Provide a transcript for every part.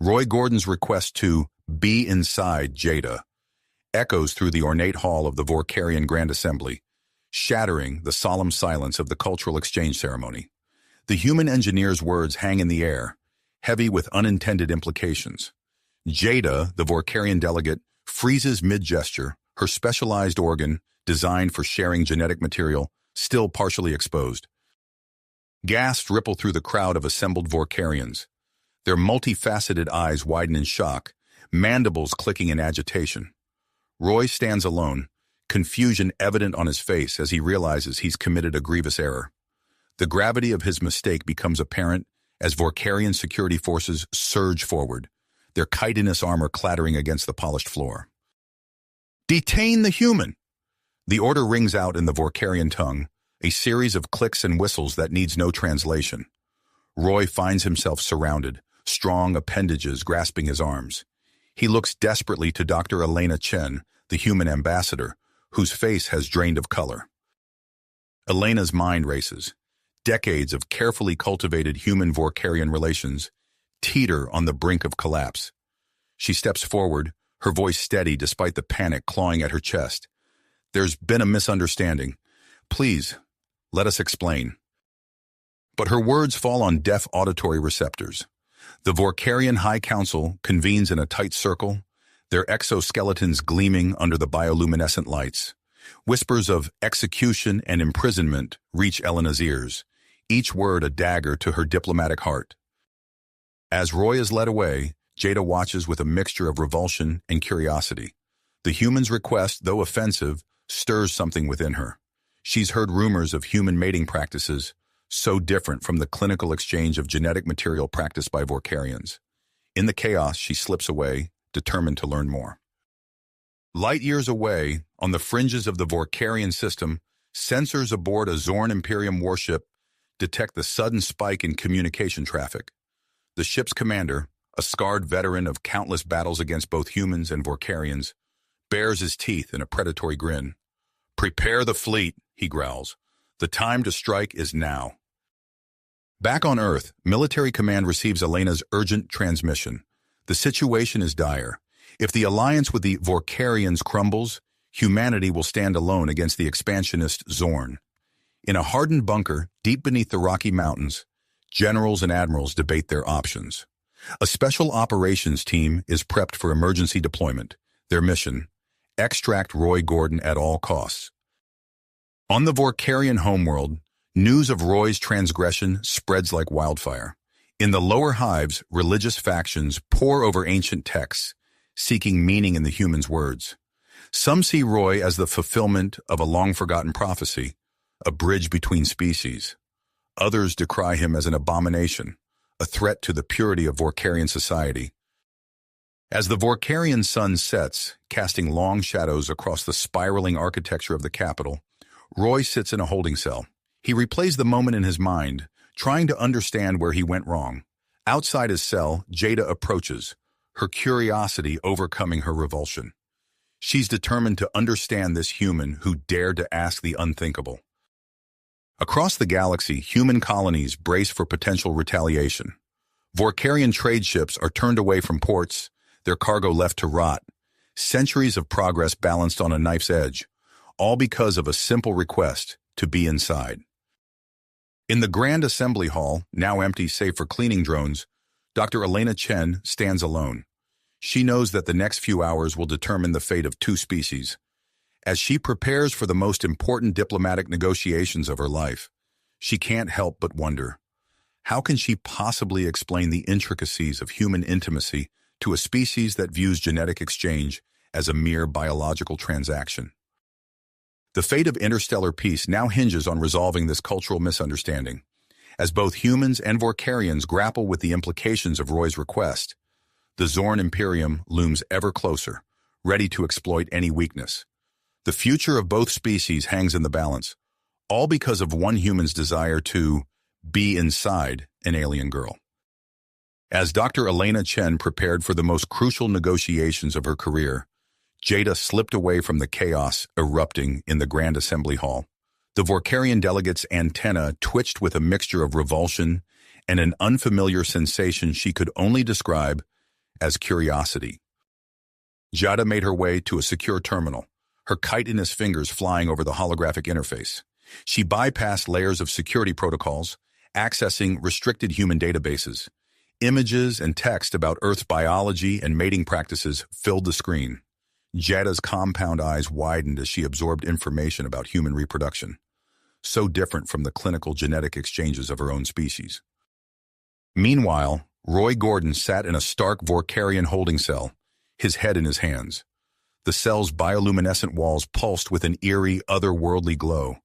Roy Gordon's request to be inside Jada echoes through the ornate hall of the Vorkarian Grand Assembly, shattering the solemn silence of the cultural exchange ceremony. The human engineer's words hang in the air, heavy with unintended implications. Jada, the Vorkarian delegate, freezes mid-gesture, her specialized organ, designed for sharing genetic material, still partially exposed. Gasps ripple through the crowd of assembled Vorkarians. Their multifaceted eyes widen in shock, mandibles clicking in agitation. Roy stands alone, confusion evident on his face as he realizes he's committed a grievous error. The gravity of his mistake becomes apparent as Vorkarian security forces surge forward, their chitinous armor clattering against the polished floor. "Detain the human!" The order rings out in the Vorkarian tongue, a series of clicks and whistles that needs no translation. Roy finds himself surrounded, strong appendages grasping his arms. He looks desperately to Dr. Elena Chen, the human ambassador, whose face has drained of color. Elena's mind races. Decades of carefully cultivated human-Vorkarian relations teeter on the brink of collapse. She steps forward, her voice steady despite the panic clawing at her chest. "There's been a misunderstanding. Please, let us explain." But her words fall on deaf auditory receptors. The Vorkarian High Council convenes in a tight circle, their exoskeletons gleaming under the bioluminescent lights. Whispers of execution and imprisonment reach Elena's ears, each word a dagger to her diplomatic heart. As Roy is led away, Jada watches with a mixture of revulsion and curiosity. The human's request, though offensive, stirs something within her. She's heard rumors of human mating practices, so different from the clinical exchange of genetic material practiced by Vorkarians. In the chaos, she slips away, determined to learn more. Light years away, on the fringes of the Vorkarian system, sensors aboard a Zorn Imperium warship detect the sudden spike in communication traffic. The ship's commander, a scarred veteran of countless battles against both humans and Vorkarians, bares his teeth in a predatory grin. "Prepare the fleet," he growls. "The time to strike is now." Back on Earth, Military Command receives Elena's urgent transmission. The situation is dire. If the alliance with the Vorkarians crumbles, humanity will stand alone against the expansionist Zorn. In a hardened bunker deep beneath the Rocky Mountains, generals and admirals debate their options. A special operations team is prepped for emergency deployment. Their mission: extract Roy Gordon at all costs. On the Vorkarian homeworld, news of Roy's transgression spreads like wildfire. In the lower hives, religious factions pore over ancient texts, seeking meaning in the human's words. Some see Roy as the fulfillment of a long-forgotten prophecy, a bridge between species. Others decry him as an abomination, a threat to the purity of Vorkarian society. As the Vorkarian sun sets, casting long shadows across the spiraling architecture of the capital, Roy sits in a holding cell. He replays the moment in his mind, trying to understand where he went wrong. Outside his cell, Jada approaches, her curiosity overcoming her revulsion. She's determined to understand this human who dared to ask the unthinkable. Across the galaxy, human colonies brace for potential retaliation. Vorkarian trade ships are turned away from ports, their cargo left to rot. Centuries of progress balanced on a knife's edge, all because of a simple request to be inside. In the Grand Assembly Hall, now empty save for cleaning drones, Dr. Elena Chen stands alone. She knows that the next few hours will determine the fate of two species. As she prepares for the most important diplomatic negotiations of her life, she can't help but wonder, how can she possibly explain the intricacies of human intimacy to a species that views genetic exchange as a mere biological transaction? The fate of interstellar peace now hinges on resolving this cultural misunderstanding. As both humans and Vorkarians grapple with the implications of Roy's request, the Zorn Imperium looms ever closer, ready to exploit any weakness. The future of both species hangs in the balance, all because of one human's desire to be inside an alien girl. As Dr. Elena Chen prepared for the most crucial negotiations of her career, Jada slipped away from the chaos erupting in the Grand Assembly Hall. The Vorkarian delegate's antenna twitched with a mixture of revulsion and an unfamiliar sensation she could only describe as curiosity. Jada made her way to a secure terminal, her chitinous fingers flying over the holographic interface. She bypassed layers of security protocols, accessing restricted human databases. Images and text about Earth's biology and mating practices filled the screen. Jada's compound eyes widened as she absorbed information about human reproduction, so different from the clinical genetic exchanges of her own species. Meanwhile, Roy Gordon sat in a stark Vorkarian holding cell, his head in his hands. The cell's bioluminescent walls pulsed with an eerie, otherworldly glow.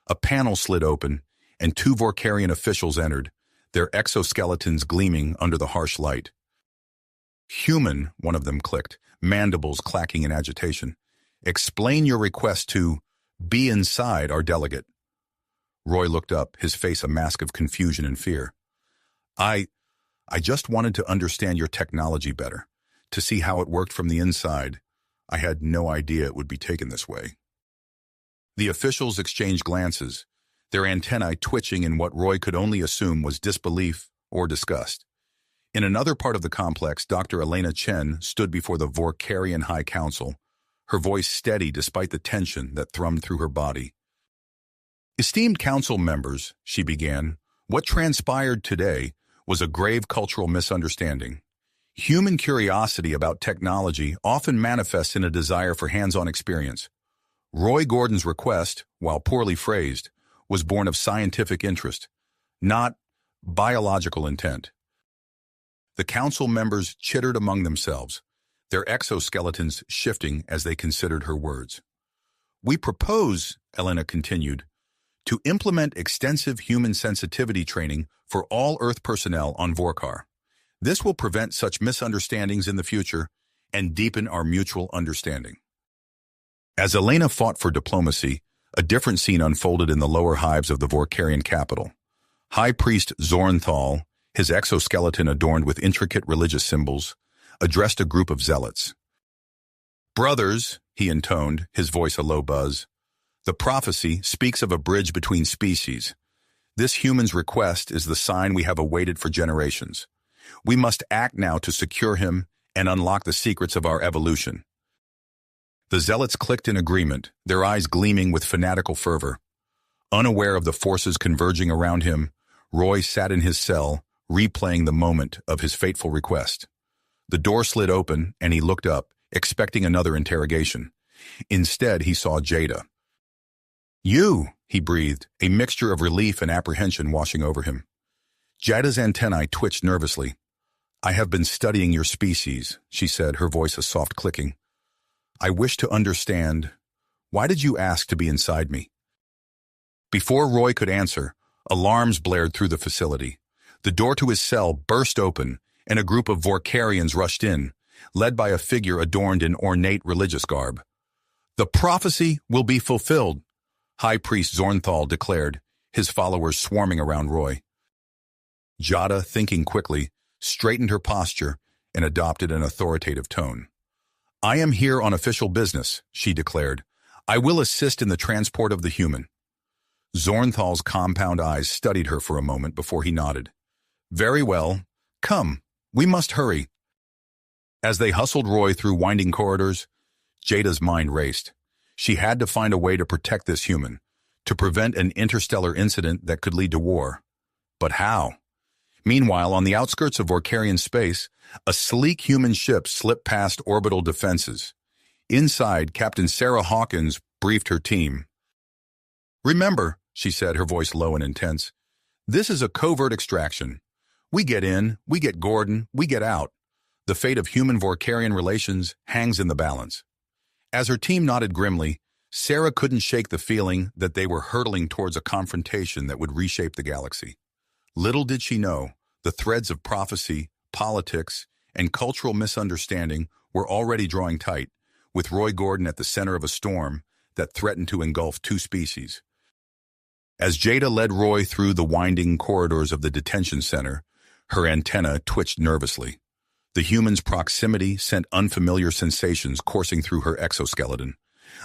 A panel slid open, and two Vorkarian officials entered, their exoskeletons gleaming under the harsh light. "Human," one of them clicked, mandibles clacking in agitation. "Explain your request to be inside our delegate." Roy looked up, his face a mask of confusion and fear. I just wanted to understand your technology better, to see how it worked from the inside. I had no idea it would be taken this way." The officials exchanged glances, their antennae twitching in what Roy could only assume was disbelief or disgust. In another part of the complex, Dr. Elena Chen stood before the Vorkarian High Council, her voice steady despite the tension that thrummed through her body. "Esteemed council members," she began, "what transpired today was a grave cultural misunderstanding. Human curiosity about technology often manifests in a desire for hands-on experience. Roy Gordon's request, while poorly phrased, was born of scientific interest, not biological intent." The council members chittered among themselves, their exoskeletons shifting as they considered her words. "We propose," Elena continued, "to implement extensive human sensitivity training for all Earth personnel on Vorkar. This will prevent such misunderstandings in the future and deepen our mutual understanding." As Elena fought for diplomacy, a different scene unfolded in the lower hives of the Vorkarian capital. High Priest Zornthal, his exoskeleton adorned with intricate religious symbols, addressed a group of zealots. "Brothers," he intoned, his voice a low buzz, "the prophecy speaks of a bridge between species. This human's request is the sign we have awaited for generations. We must act now to secure him and unlock the secrets of our evolution." The zealots clicked in agreement, their eyes gleaming with fanatical fervor. Unaware of the forces converging around him, Roy sat in his cell, replaying the moment of his fateful request. The door slid open, and he looked up, expecting another interrogation. Instead, he saw Jada. "You," he breathed, a mixture of relief and apprehension washing over him. Jada's antennae twitched nervously. "I have been studying your species," she said, her voice a soft clicking. "I wish to understand, why did you ask to be inside me?" Before Roy could answer, alarms blared through the facility. The door to his cell burst open, and a group of Vorkarians rushed in, led by a figure adorned in ornate religious garb. "The prophecy will be fulfilled," High Priest Zornthal declared, his followers swarming around Roy. Jada, thinking quickly, straightened her posture and adopted an authoritative tone. "I am here on official business," she declared. "I will assist in the transport of the human." Zornthal's compound eyes studied her for a moment before he nodded. "Very well. Come, we must hurry." As they hustled Roy through winding corridors, Jada's mind raced. She had to find a way to protect this human, to prevent an interstellar incident that could lead to war. But how? Meanwhile, on the outskirts of Vorkarian space, a sleek human ship slipped past orbital defenses. Inside, Captain Sarah Hawkins briefed her team. "Remember," she said, her voice low and intense, "this is a covert extraction. We get in, we get Gordon, we get out. The fate of human-Vorkarian relations hangs in the balance." As her team nodded grimly, Sarah couldn't shake the feeling that they were hurtling towards a confrontation that would reshape the galaxy. Little did she know, the threads of prophecy, politics, and cultural misunderstanding were already drawing tight, with Roy Gordon at the center of a storm that threatened to engulf two species. As Jada led Roy through the winding corridors of the detention center, her antenna twitched nervously. The human's proximity sent unfamiliar sensations coursing through her exoskeleton,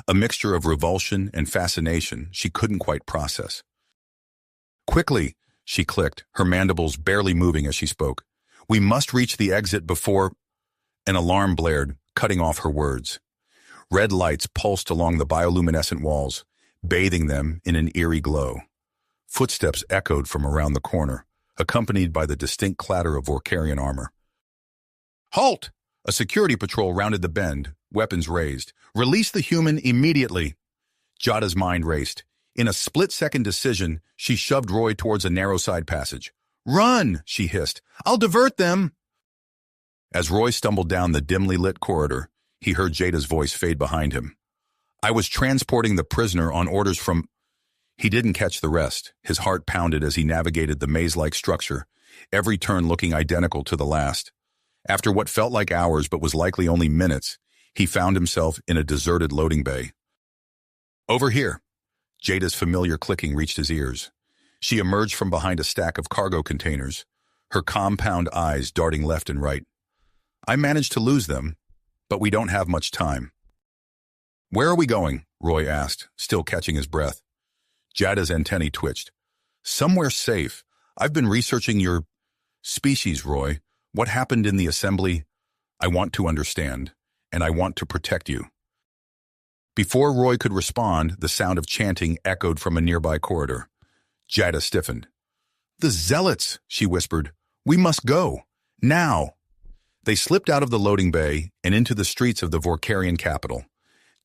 a mixture of revulsion and fascination she couldn't quite process. "Quickly," she clicked, her mandibles barely moving as she spoke. "We must reach the exit before—" An alarm blared, cutting off her words. Red lights pulsed along the bioluminescent walls, bathing them in an eerie glow. Footsteps echoed from around the corner, accompanied by the distinct clatter of Vorkarian armor. "Halt!" A security patrol rounded the bend, weapons raised. "Release the human immediately!" Jada's mind raced. In a split-second decision, she shoved Roy towards a narrow side passage. "Run!" she hissed. "I'll divert them!" As Roy stumbled down the dimly lit corridor, he heard Jada's voice fade behind him. "I was transporting the prisoner on orders from—" He didn't catch the rest. His heart pounded as he navigated the maze-like structure, every turn looking identical to the last. After what felt like hours but was likely only minutes, he found himself in a deserted loading bay. "Over here." Jada's familiar clicking reached his ears. She emerged from behind a stack of cargo containers, her compound eyes darting left and right. "I managed to lose them, but we don't have much time." "Where are we going?" Roy asked, still catching his breath. Jada's antennae twitched. "Somewhere safe. I've been researching your species, Roy. What happened in the assembly? I want to understand, and I want to protect you." Before Roy could respond, the sound of chanting echoed from a nearby corridor. Jada stiffened. "The zealots," she whispered. "We must go. Now." They slipped out of the loading bay and into the streets of the Vorkarian capital.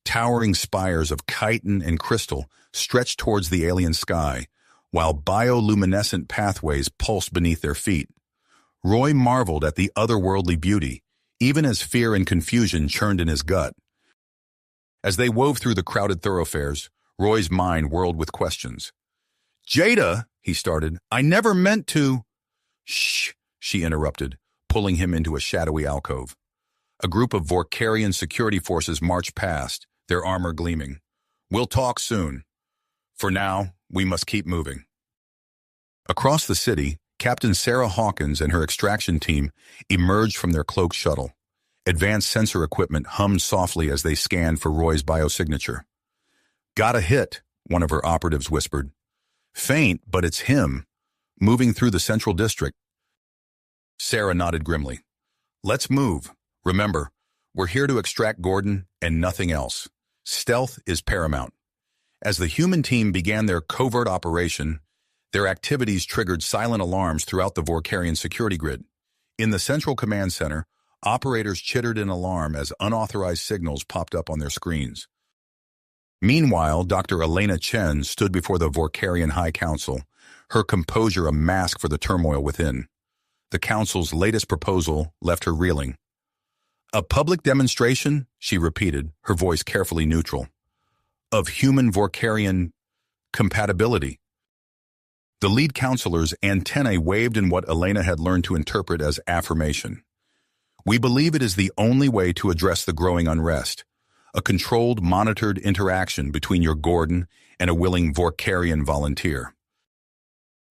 Towering spires of chitin and crystal stretched towards the alien sky, while bioluminescent pathways pulsed beneath their feet. Roy marveled at the otherworldly beauty, even as fear and confusion churned in his gut. As they wove through the crowded thoroughfares, Roy's mind whirled with questions. "Jada," he started, "I never meant to—" "Shh," she interrupted, pulling him into a shadowy alcove. A group of Vorkarian security forces marched past, their armor gleaming. "We'll talk soon. For now, we must keep moving." Across the city, Captain Sarah Hawkins and her extraction team emerged from their cloaked shuttle. Advanced sensor equipment hummed softly as they scanned for Roy's biosignature. "Got a hit," one of her operatives whispered. "Faint, but it's him, moving through the central district." Sarah nodded grimly. "Let's move. Remember, we're here to extract Gordon and nothing else. Stealth is paramount." As the human team began their covert operation, their activities triggered silent alarms throughout the Vorkarian security grid. In the central command center, operators chittered in alarm as unauthorized signals popped up on their screens. Meanwhile, Dr. Elena Chen stood before the Vorkarian High Council, her composure a mask for the turmoil within. The council's latest proposal left her reeling. "A public demonstration," she repeated, her voice carefully neutral, "of human Vorkarian compatibility." The lead counselor's antennae waved in what Elena had learned to interpret as affirmation. "We believe it is the only way to address the growing unrest, a controlled, monitored interaction between your Gordon and a willing Vorkarian volunteer."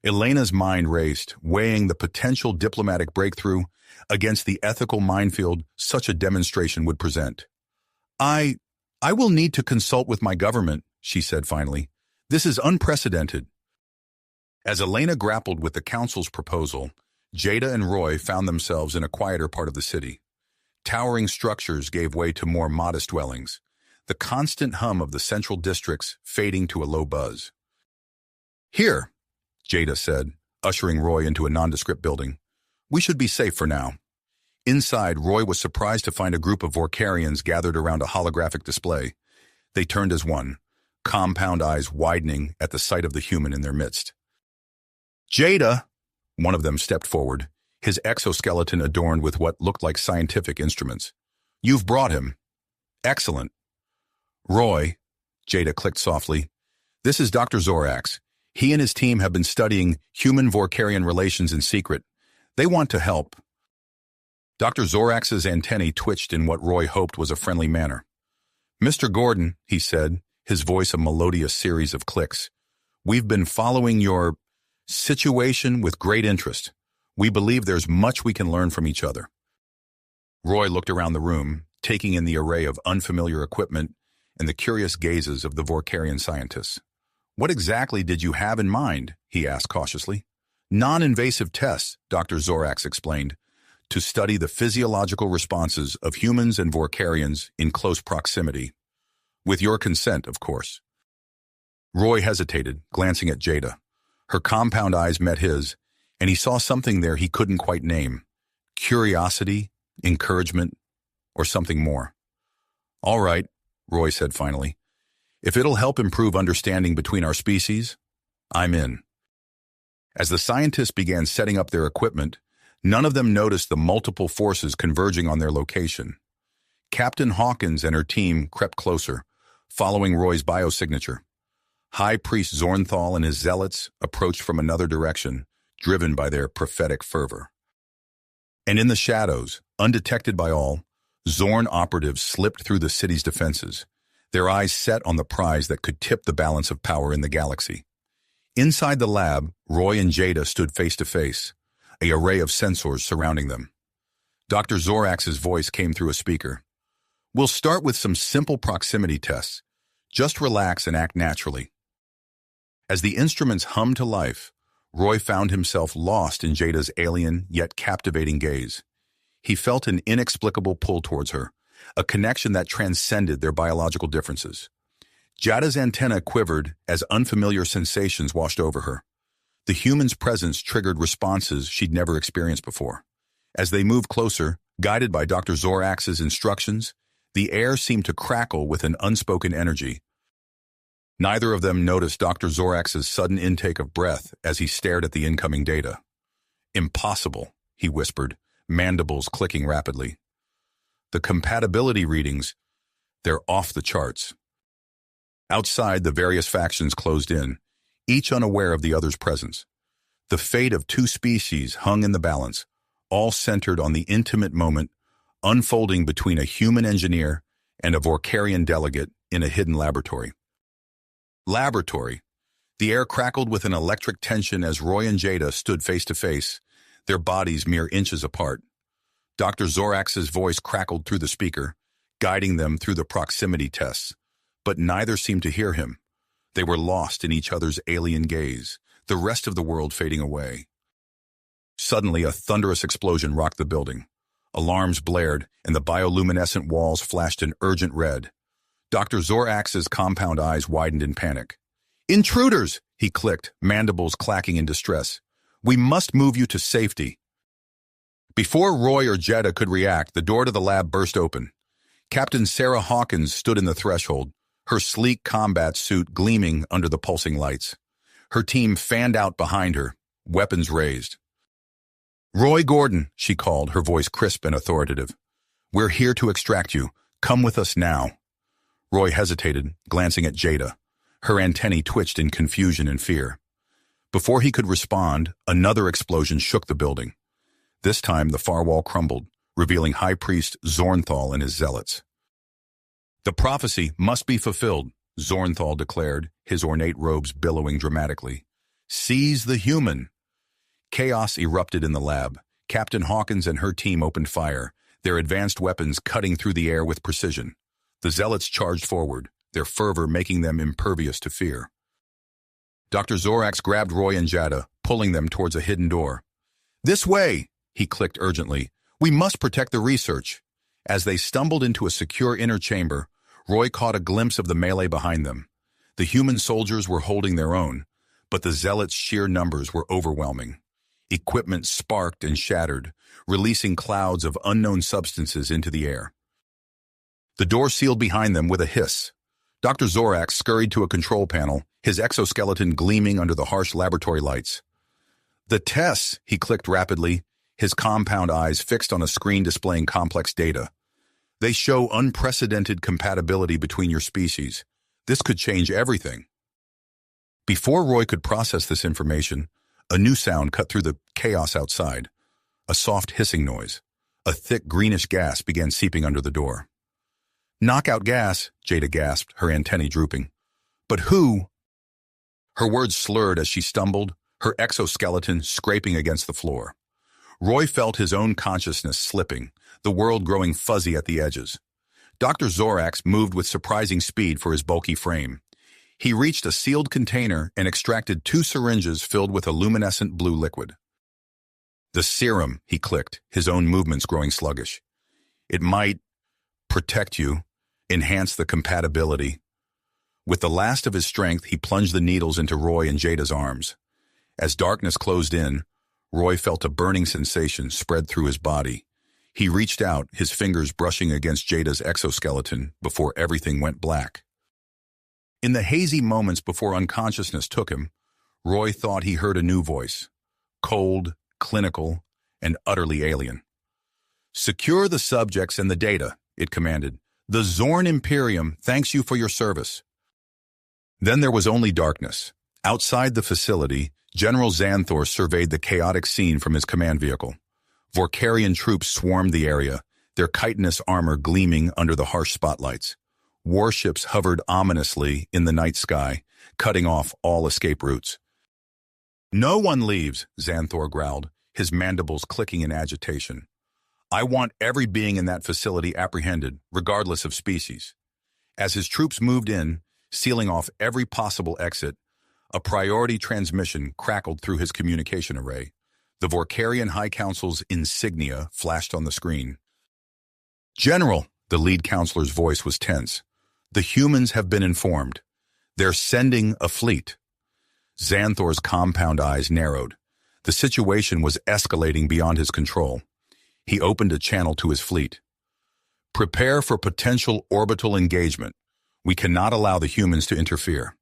Elena's mind raced, weighing the potential diplomatic breakthrough against the ethical minefield such a demonstration would present. I will need to consult with my government," she said finally. "This is unprecedented." As Elena grappled with the council's proposal, Jada and Roy found themselves in a quieter part of the city. Towering structures gave way to more modest dwellings, the constant hum of the central districts fading to a low buzz. "Here," Jada said, ushering Roy into a nondescript building. "We should be safe for now." Inside, Roy was surprised to find a group of Vorkarians gathered around a holographic display. They turned as one, compound eyes widening at the sight of the human in their midst. "Jada!" One of them stepped forward, his exoskeleton adorned with what looked like scientific instruments. "You've brought him." "Excellent." "Roy," Jada clicked softly, "this is Dr. Zorax. He and his team have been studying human-Vorkarian relations in secret. They want to help." Dr. Zorax's antennae twitched in what Roy hoped was a friendly manner. "Mr. Gordon," he said, his voice a melodious series of clicks, "we've been following your situation with great interest. We believe there's much we can learn from each other." Roy looked around the room, taking in the array of unfamiliar equipment and the curious gazes of the Vorkarian scientists. "What exactly did you have in mind?" he asked cautiously. "Non-invasive tests," Dr. Zorax explained, to study the physiological responses of humans and Vorkarians in close proximity. With your consent, of course. Roy hesitated, glancing at Jada. Her compound eyes met his, and he saw something there he couldn't quite name. Curiosity, encouragement, or something more. "All right," Roy said finally. "If it'll help improve understanding between our species, I'm in." As the scientists began setting up their equipment, none of them noticed the multiple forces converging on their location. Captain Hawkins and her team crept closer, following Roy's biosignature. High Priest Zornthal and his zealots approached from another direction, driven by their prophetic fervor. And in the shadows, undetected by all, Zorn operatives slipped through the city's defenses, their eyes set on the prize that could tip the balance of power in the galaxy. Inside the lab, Roy and Jada stood face to face, an array of sensors surrounding them. Dr. Zorax's voice came through a speaker. "We'll start with some simple proximity tests. Just relax and act naturally." As the instruments hummed to life, Roy found himself lost in Jada's alien yet captivating gaze. He felt an inexplicable pull towards her, a connection that transcended their biological differences. Jada's antenna quivered as unfamiliar sensations washed over her. The human's presence triggered responses she'd never experienced before. As they moved closer, guided by Dr. Zorax's instructions, the air seemed to crackle with an unspoken energy. Neither of them noticed Dr. Zorax's sudden intake of breath as he stared at the incoming data. "Impossible," he whispered, mandibles clicking rapidly. "The compatibility readings, they're off the charts." Outside, the various factions closed in, each unaware of the other's presence. The fate of two species hung in the balance, all centered on the intimate moment unfolding between a human engineer and a Vorkarian delegate in a hidden laboratory. Laboratory. The air crackled with an electric tension as Roy and Jada stood face to face, their bodies mere inches apart. Dr. Zorax's voice crackled through the speaker, guiding them through the proximity tests, but neither seemed to hear him. They were lost in each other's alien gaze, the rest of the world fading away. Suddenly, a thunderous explosion rocked the building. Alarms blared, and the bioluminescent walls flashed an urgent red. Dr. Zorax's compound eyes widened in panic. "Intruders!" he clicked, mandibles clacking in distress. "We must move you to safety." Before Roy or Jada could react, the door to the lab burst open. Captain Sarah Hawkins stood in the threshold, her sleek combat suit gleaming under the pulsing lights. Her team fanned out behind her, weapons raised. "Roy Gordon," she called, her voice crisp and authoritative. "We're here to extract you. Come with us now." Roy hesitated, glancing at Jada. Her antennae twitched in confusion and fear. Before he could respond, another explosion shook the building. This time, the far wall crumbled, revealing High Priest Zornthal and his zealots. "The prophecy must be fulfilled," Zornthal declared, his ornate robes billowing dramatically. "Seize the human." Chaos erupted in the lab. Captain Hawkins and her team opened fire, their advanced weapons cutting through the air with precision. The zealots charged forward, their fervor making them impervious to fear. Dr. Zorax grabbed Roy and Jada, pulling them towards a hidden door. "This way!" he clicked urgently. "We must protect the research." As they stumbled into a secure inner chamber, Roy caught a glimpse of the melee behind them. The human soldiers were holding their own, but the zealots' sheer numbers were overwhelming. Equipment sparked and shattered, releasing clouds of unknown substances into the air. The door sealed behind them with a hiss. Dr. Zorax scurried to a control panel, his exoskeleton gleaming under the harsh laboratory lights. "The tests," he clicked rapidly, his compound eyes fixed on a screen displaying complex data. "They show unprecedented compatibility between your species. This could change everything." Before Roy could process this information, a new sound cut through the chaos outside. A soft hissing noise. A thick greenish gas began seeping under the door. "Knockout gas," Jada gasped, her antennae drooping. "But who?" Her words slurred as she stumbled, her exoskeleton scraping against the floor. Roy felt his own consciousness slipping, the world growing fuzzy at the edges. Dr. Zorax moved with surprising speed for his bulky frame. He reached a sealed container and extracted 2 syringes filled with a luminescent blue liquid. The serum, he clicked, his own movements growing sluggish. It might protect you, enhance the compatibility. With the last of his strength, he plunged the needles into Roy and Jada's arms. As darkness closed in, Roy felt a burning sensation spread through his body. He reached out, his fingers brushing against Jada's exoskeleton before everything went black. In the hazy moments before unconsciousness took him, Roy thought he heard a new voice, cold, clinical, and utterly alien. "Secure the subjects and the data," it commanded. "The Zorn Imperium thanks you for your service." Then there was only darkness. Outside the facility, General Xanthor surveyed the chaotic scene from his command vehicle. Vorkarian troops swarmed the area, their chitinous armor gleaming under the harsh spotlights. Warships hovered ominously in the night sky, cutting off all escape routes. "No one leaves," Xanthor growled, his mandibles clicking in agitation. "I want every being in that facility apprehended, regardless of species." As his troops moved in, sealing off every possible exit, a priority transmission crackled through his communication array. The Vorkarian High Council's insignia flashed on the screen. "General," the lead counselor's voice was tense, "the humans have been informed. They're sending a fleet." Xanthor's compound eyes narrowed. The situation was escalating beyond his control. He opened a channel to his fleet. "Prepare for potential orbital engagement. We cannot allow the humans to interfere."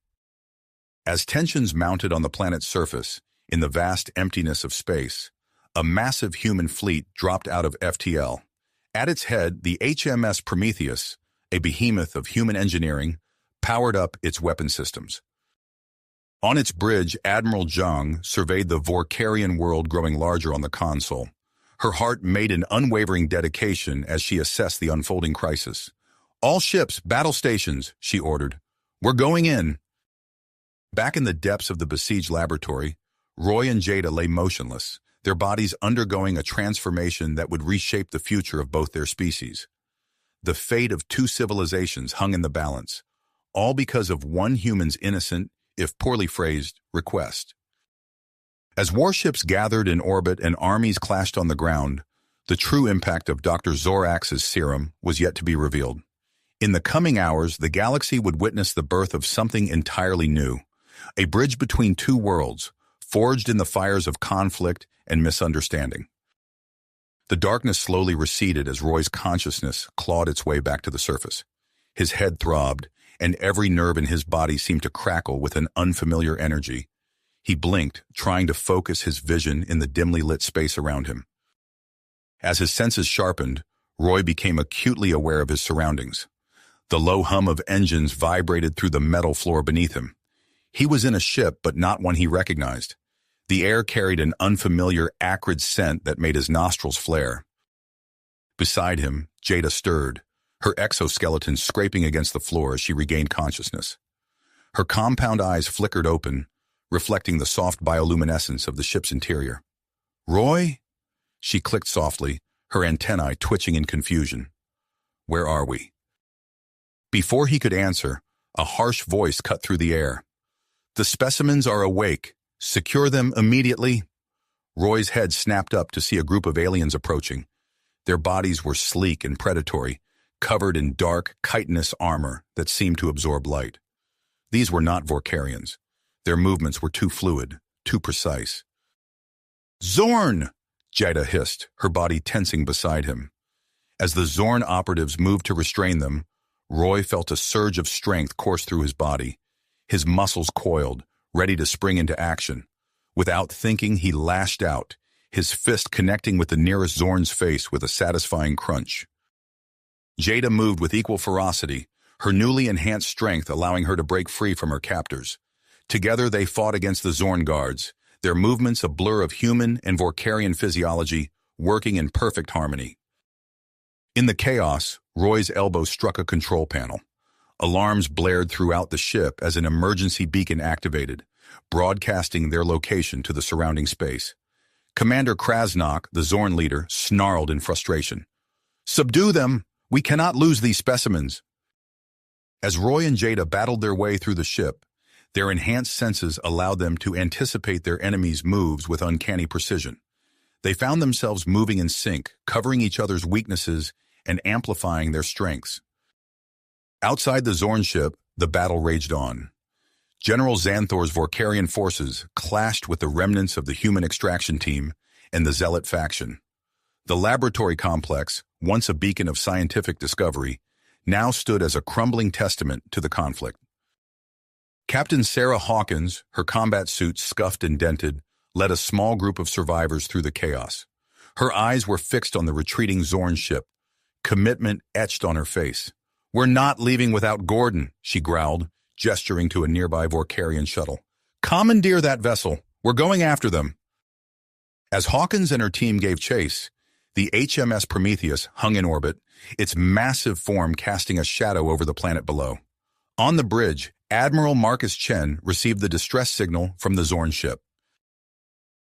As tensions mounted on the planet's surface, in the vast emptiness of space, a massive human fleet dropped out of FTL. At its head, the HMS Prometheus, a behemoth of human engineering, powered up its weapon systems. On its bridge, Admiral Zhang surveyed the Vorkarian world growing larger on the console. Her heart made an unwavering dedication as she assessed the unfolding crisis. "All ships, battle stations," she ordered. "We're going in." Back in the depths of the besieged laboratory, Roy and Jada lay motionless, their bodies undergoing a transformation that would reshape the future of both their species. The fate of two civilizations hung in the balance, all because of one human's innocent, if poorly phrased, request. As warships gathered in orbit and armies clashed on the ground, the true impact of Dr. Zorax's serum was yet to be revealed. In the coming hours, the galaxy would witness the birth of something entirely new, a bridge between two worlds, forged in the fires of conflict and misunderstanding. The darkness slowly receded as Roy's consciousness clawed its way back to the surface. His head throbbed, and every nerve in his body seemed to crackle with an unfamiliar energy. He blinked, trying to focus his vision in the dimly lit space around him. As his senses sharpened, Roy became acutely aware of his surroundings. The low hum of engines vibrated through the metal floor beneath him. He was in a ship, but not one he recognized. The air carried an unfamiliar, acrid scent that made his nostrils flare. Beside him, Jada stirred, her exoskeleton scraping against the floor as she regained consciousness. Her compound eyes flickered open, reflecting the soft bioluminescence of the ship's interior. "Roy?" She clicked softly, her antennae twitching in confusion. "Where are we?" Before he could answer, a harsh voice cut through the air. "The specimens are awake. Secure them immediately." Roy's head snapped up to see a group of aliens approaching. Their bodies were sleek and predatory, covered in dark, chitinous armor that seemed to absorb light. These were not Vorkarians. Their movements were too fluid, too precise. "Zorn!" Jada hissed, her body tensing beside him. As the Zorn operatives moved to restrain them, Roy felt a surge of strength course through his body. His muscles coiled, ready to spring into action. Without thinking, he lashed out, his fist connecting with the nearest Zorn's face with a satisfying crunch. Jada moved with equal ferocity, her newly enhanced strength allowing her to break free from her captors. Together they fought against the Zorn guards, their movements a blur of human and Vorkarian physiology, working in perfect harmony. In the chaos, Roy's elbow struck a control panel. Alarms blared throughout the ship as an emergency beacon activated, broadcasting their location to the surrounding space. Commander Krasnok, the Zorn leader, snarled in frustration. "Subdue them! We cannot lose these specimens!" As Roy and Jada battled their way through the ship, their enhanced senses allowed them to anticipate their enemies' moves with uncanny precision. They found themselves moving in sync, covering each other's weaknesses and amplifying their strengths. Outside the Zorn ship, the battle raged on. General Xanthor's Vorkarian forces clashed with the remnants of the human extraction team and the Zealot faction. The laboratory complex, once a beacon of scientific discovery, now stood as a crumbling testament to the conflict. Captain Sarah Hawkins, her combat suit scuffed and dented, led a small group of survivors through the chaos. Her eyes were fixed on the retreating Zorn ship, commitment etched on her face. "We're not leaving without Gordon," she growled, gesturing to a nearby Vorkarian shuttle. "Commandeer that vessel. We're going after them." As Hawkins and her team gave chase, the HMS Prometheus hung in orbit, its massive form casting a shadow over the planet below. On the bridge, Admiral Marcus Chen received the distress signal from the Zorn ship.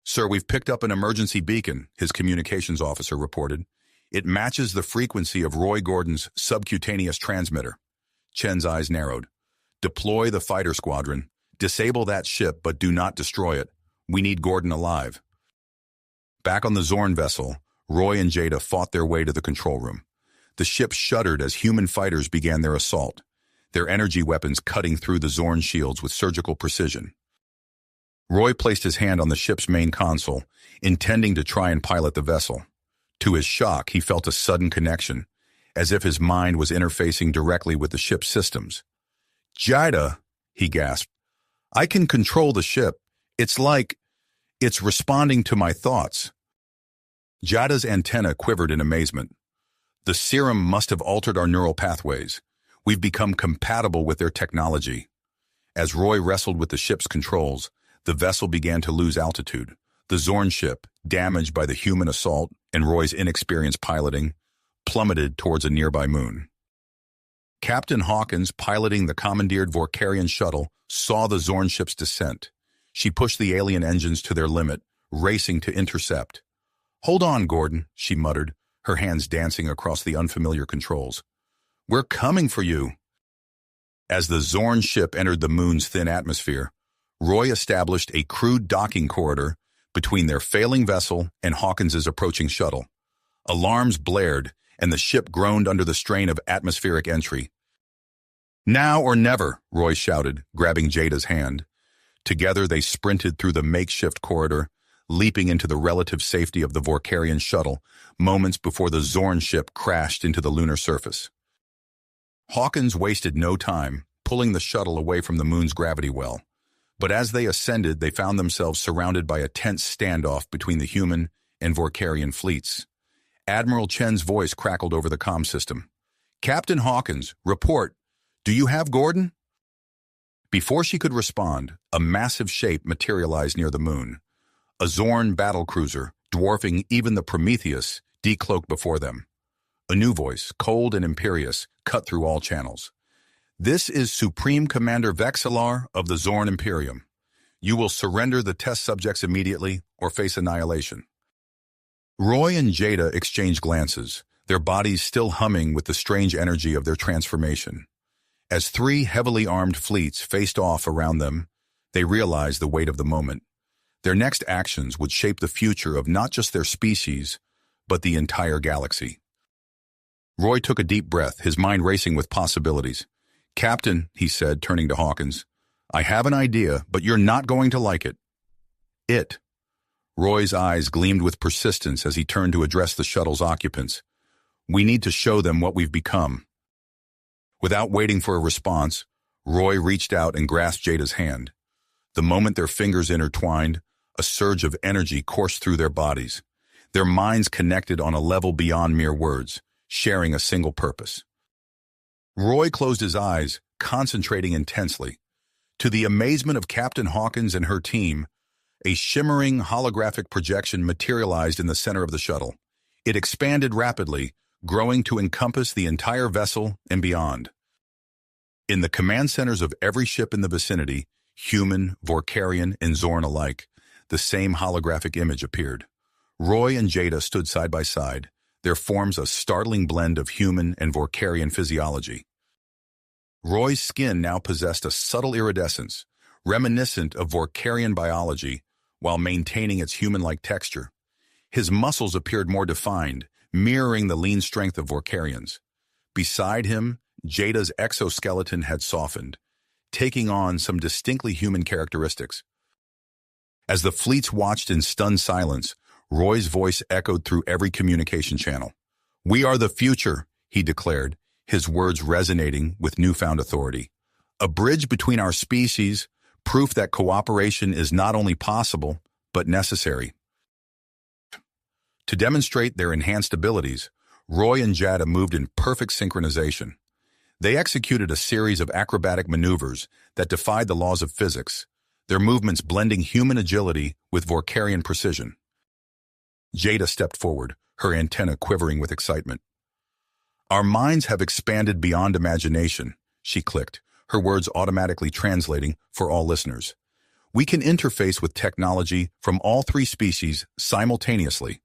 "Sir, we've picked up an emergency beacon," his communications officer reported. "It matches the frequency of Roy Gordon's subcutaneous transmitter." Chen's eyes narrowed. "Deploy the fighter squadron. Disable that ship, but do not destroy it. We need Gordon alive." Back on the Zorn vessel, Roy and Jada fought their way to the control room. The ship shuddered as human fighters began their assault, their energy weapons cutting through the Zorn shields with surgical precision. Roy placed his hand on the ship's main console, intending to try and pilot the vessel. To his shock, he felt a sudden connection, as if his mind was interfacing directly with the ship's systems. "Jada," he gasped, "I can control the ship. It's like it's responding to my thoughts." Jada's antenna quivered in amazement. "The serum must have altered our neural pathways. We've become compatible with their technology." As Roy wrestled with the ship's controls, the vessel began to lose altitude. The Zorn ship, damaged by the human assault and Roy's inexperienced piloting, plummeted towards a nearby moon. Captain Hawkins, piloting the commandeered Vorkarian shuttle, saw the Zorn ship's descent. She pushed the alien engines to their limit, racing to intercept. "Hold on, Gordon," she muttered, her hands dancing across the unfamiliar controls. "We're coming for you." As the Zorn ship entered the moon's thin atmosphere, Roy established a crude docking corridor between their failing vessel and Hawkins's approaching shuttle. Alarms blared, and the ship groaned under the strain of atmospheric entry. "Now or never," Roy shouted, grabbing Jada's hand. Together they sprinted through the makeshift corridor, leaping into the relative safety of the Vorkarian shuttle, moments before the Zorn ship crashed into the lunar surface. Hawkins wasted no time, pulling the shuttle away from the moon's gravity well. But as they ascended, they found themselves surrounded by a tense standoff between the human and Vorkarian fleets. Admiral Chen's voice crackled over the comm system. "Captain Hawkins, report. Do you have Gordon?" Before she could respond, a massive shape materialized near the moon. A Zorn battlecruiser, dwarfing even the Prometheus, decloaked before them. A new voice, cold and imperious, cut through all channels. "This is Supreme Commander Vexillar of the Zorn Imperium. You will surrender the test subjects immediately or face annihilation." Roy and Jada exchanged glances, their bodies still humming with the strange energy of their transformation. As three heavily armed fleets faced off around them, they realized the weight of the moment. Their next actions would shape the future of not just their species, but the entire galaxy. Roy took a deep breath, his mind racing with possibilities. "Captain," he said, turning to Hawkins, "I have an idea, but you're not going to like it." "It." Roy's eyes gleamed with persistence as he turned to address the shuttle's occupants. "We need to show them what we've become." Without waiting for a response, Roy reached out and grasped Jada's hand. The moment their fingers intertwined, a surge of energy coursed through their bodies. Their minds connected on a level beyond mere words, sharing a single purpose. Roy closed his eyes, concentrating intensely. To the amazement of Captain Hawkins and her team, a shimmering holographic projection materialized in the center of the shuttle. It expanded rapidly, growing to encompass the entire vessel and beyond. In the command centers of every ship in the vicinity, human, Vorkarian, and Zorn alike, the same holographic image appeared. Roy and Jada stood side by side, their forms a startling blend of human and Vorkarian physiology. Roy's skin now possessed a subtle iridescence, reminiscent of Vorkarian biology, while maintaining its human-like texture. His muscles appeared more defined, mirroring the lean strength of Vorkarians. Beside him, Jada's exoskeleton had softened, taking on some distinctly human characteristics. As the fleets watched in stunned silence, Roy's voice echoed through every communication channel. "We are the future," he declared, his words resonating with newfound authority. "A bridge between our species, proof that cooperation is not only possible, but necessary." To demonstrate their enhanced abilities, Roy and Jada moved in perfect synchronization. They executed a series of acrobatic maneuvers that defied the laws of physics, their movements blending human agility with Vorkarian precision. Jada stepped forward, her antenna quivering with excitement. "Our minds have expanded beyond imagination," she clicked, her words automatically translating for all listeners. "We can interface with technology from all three species simultaneously."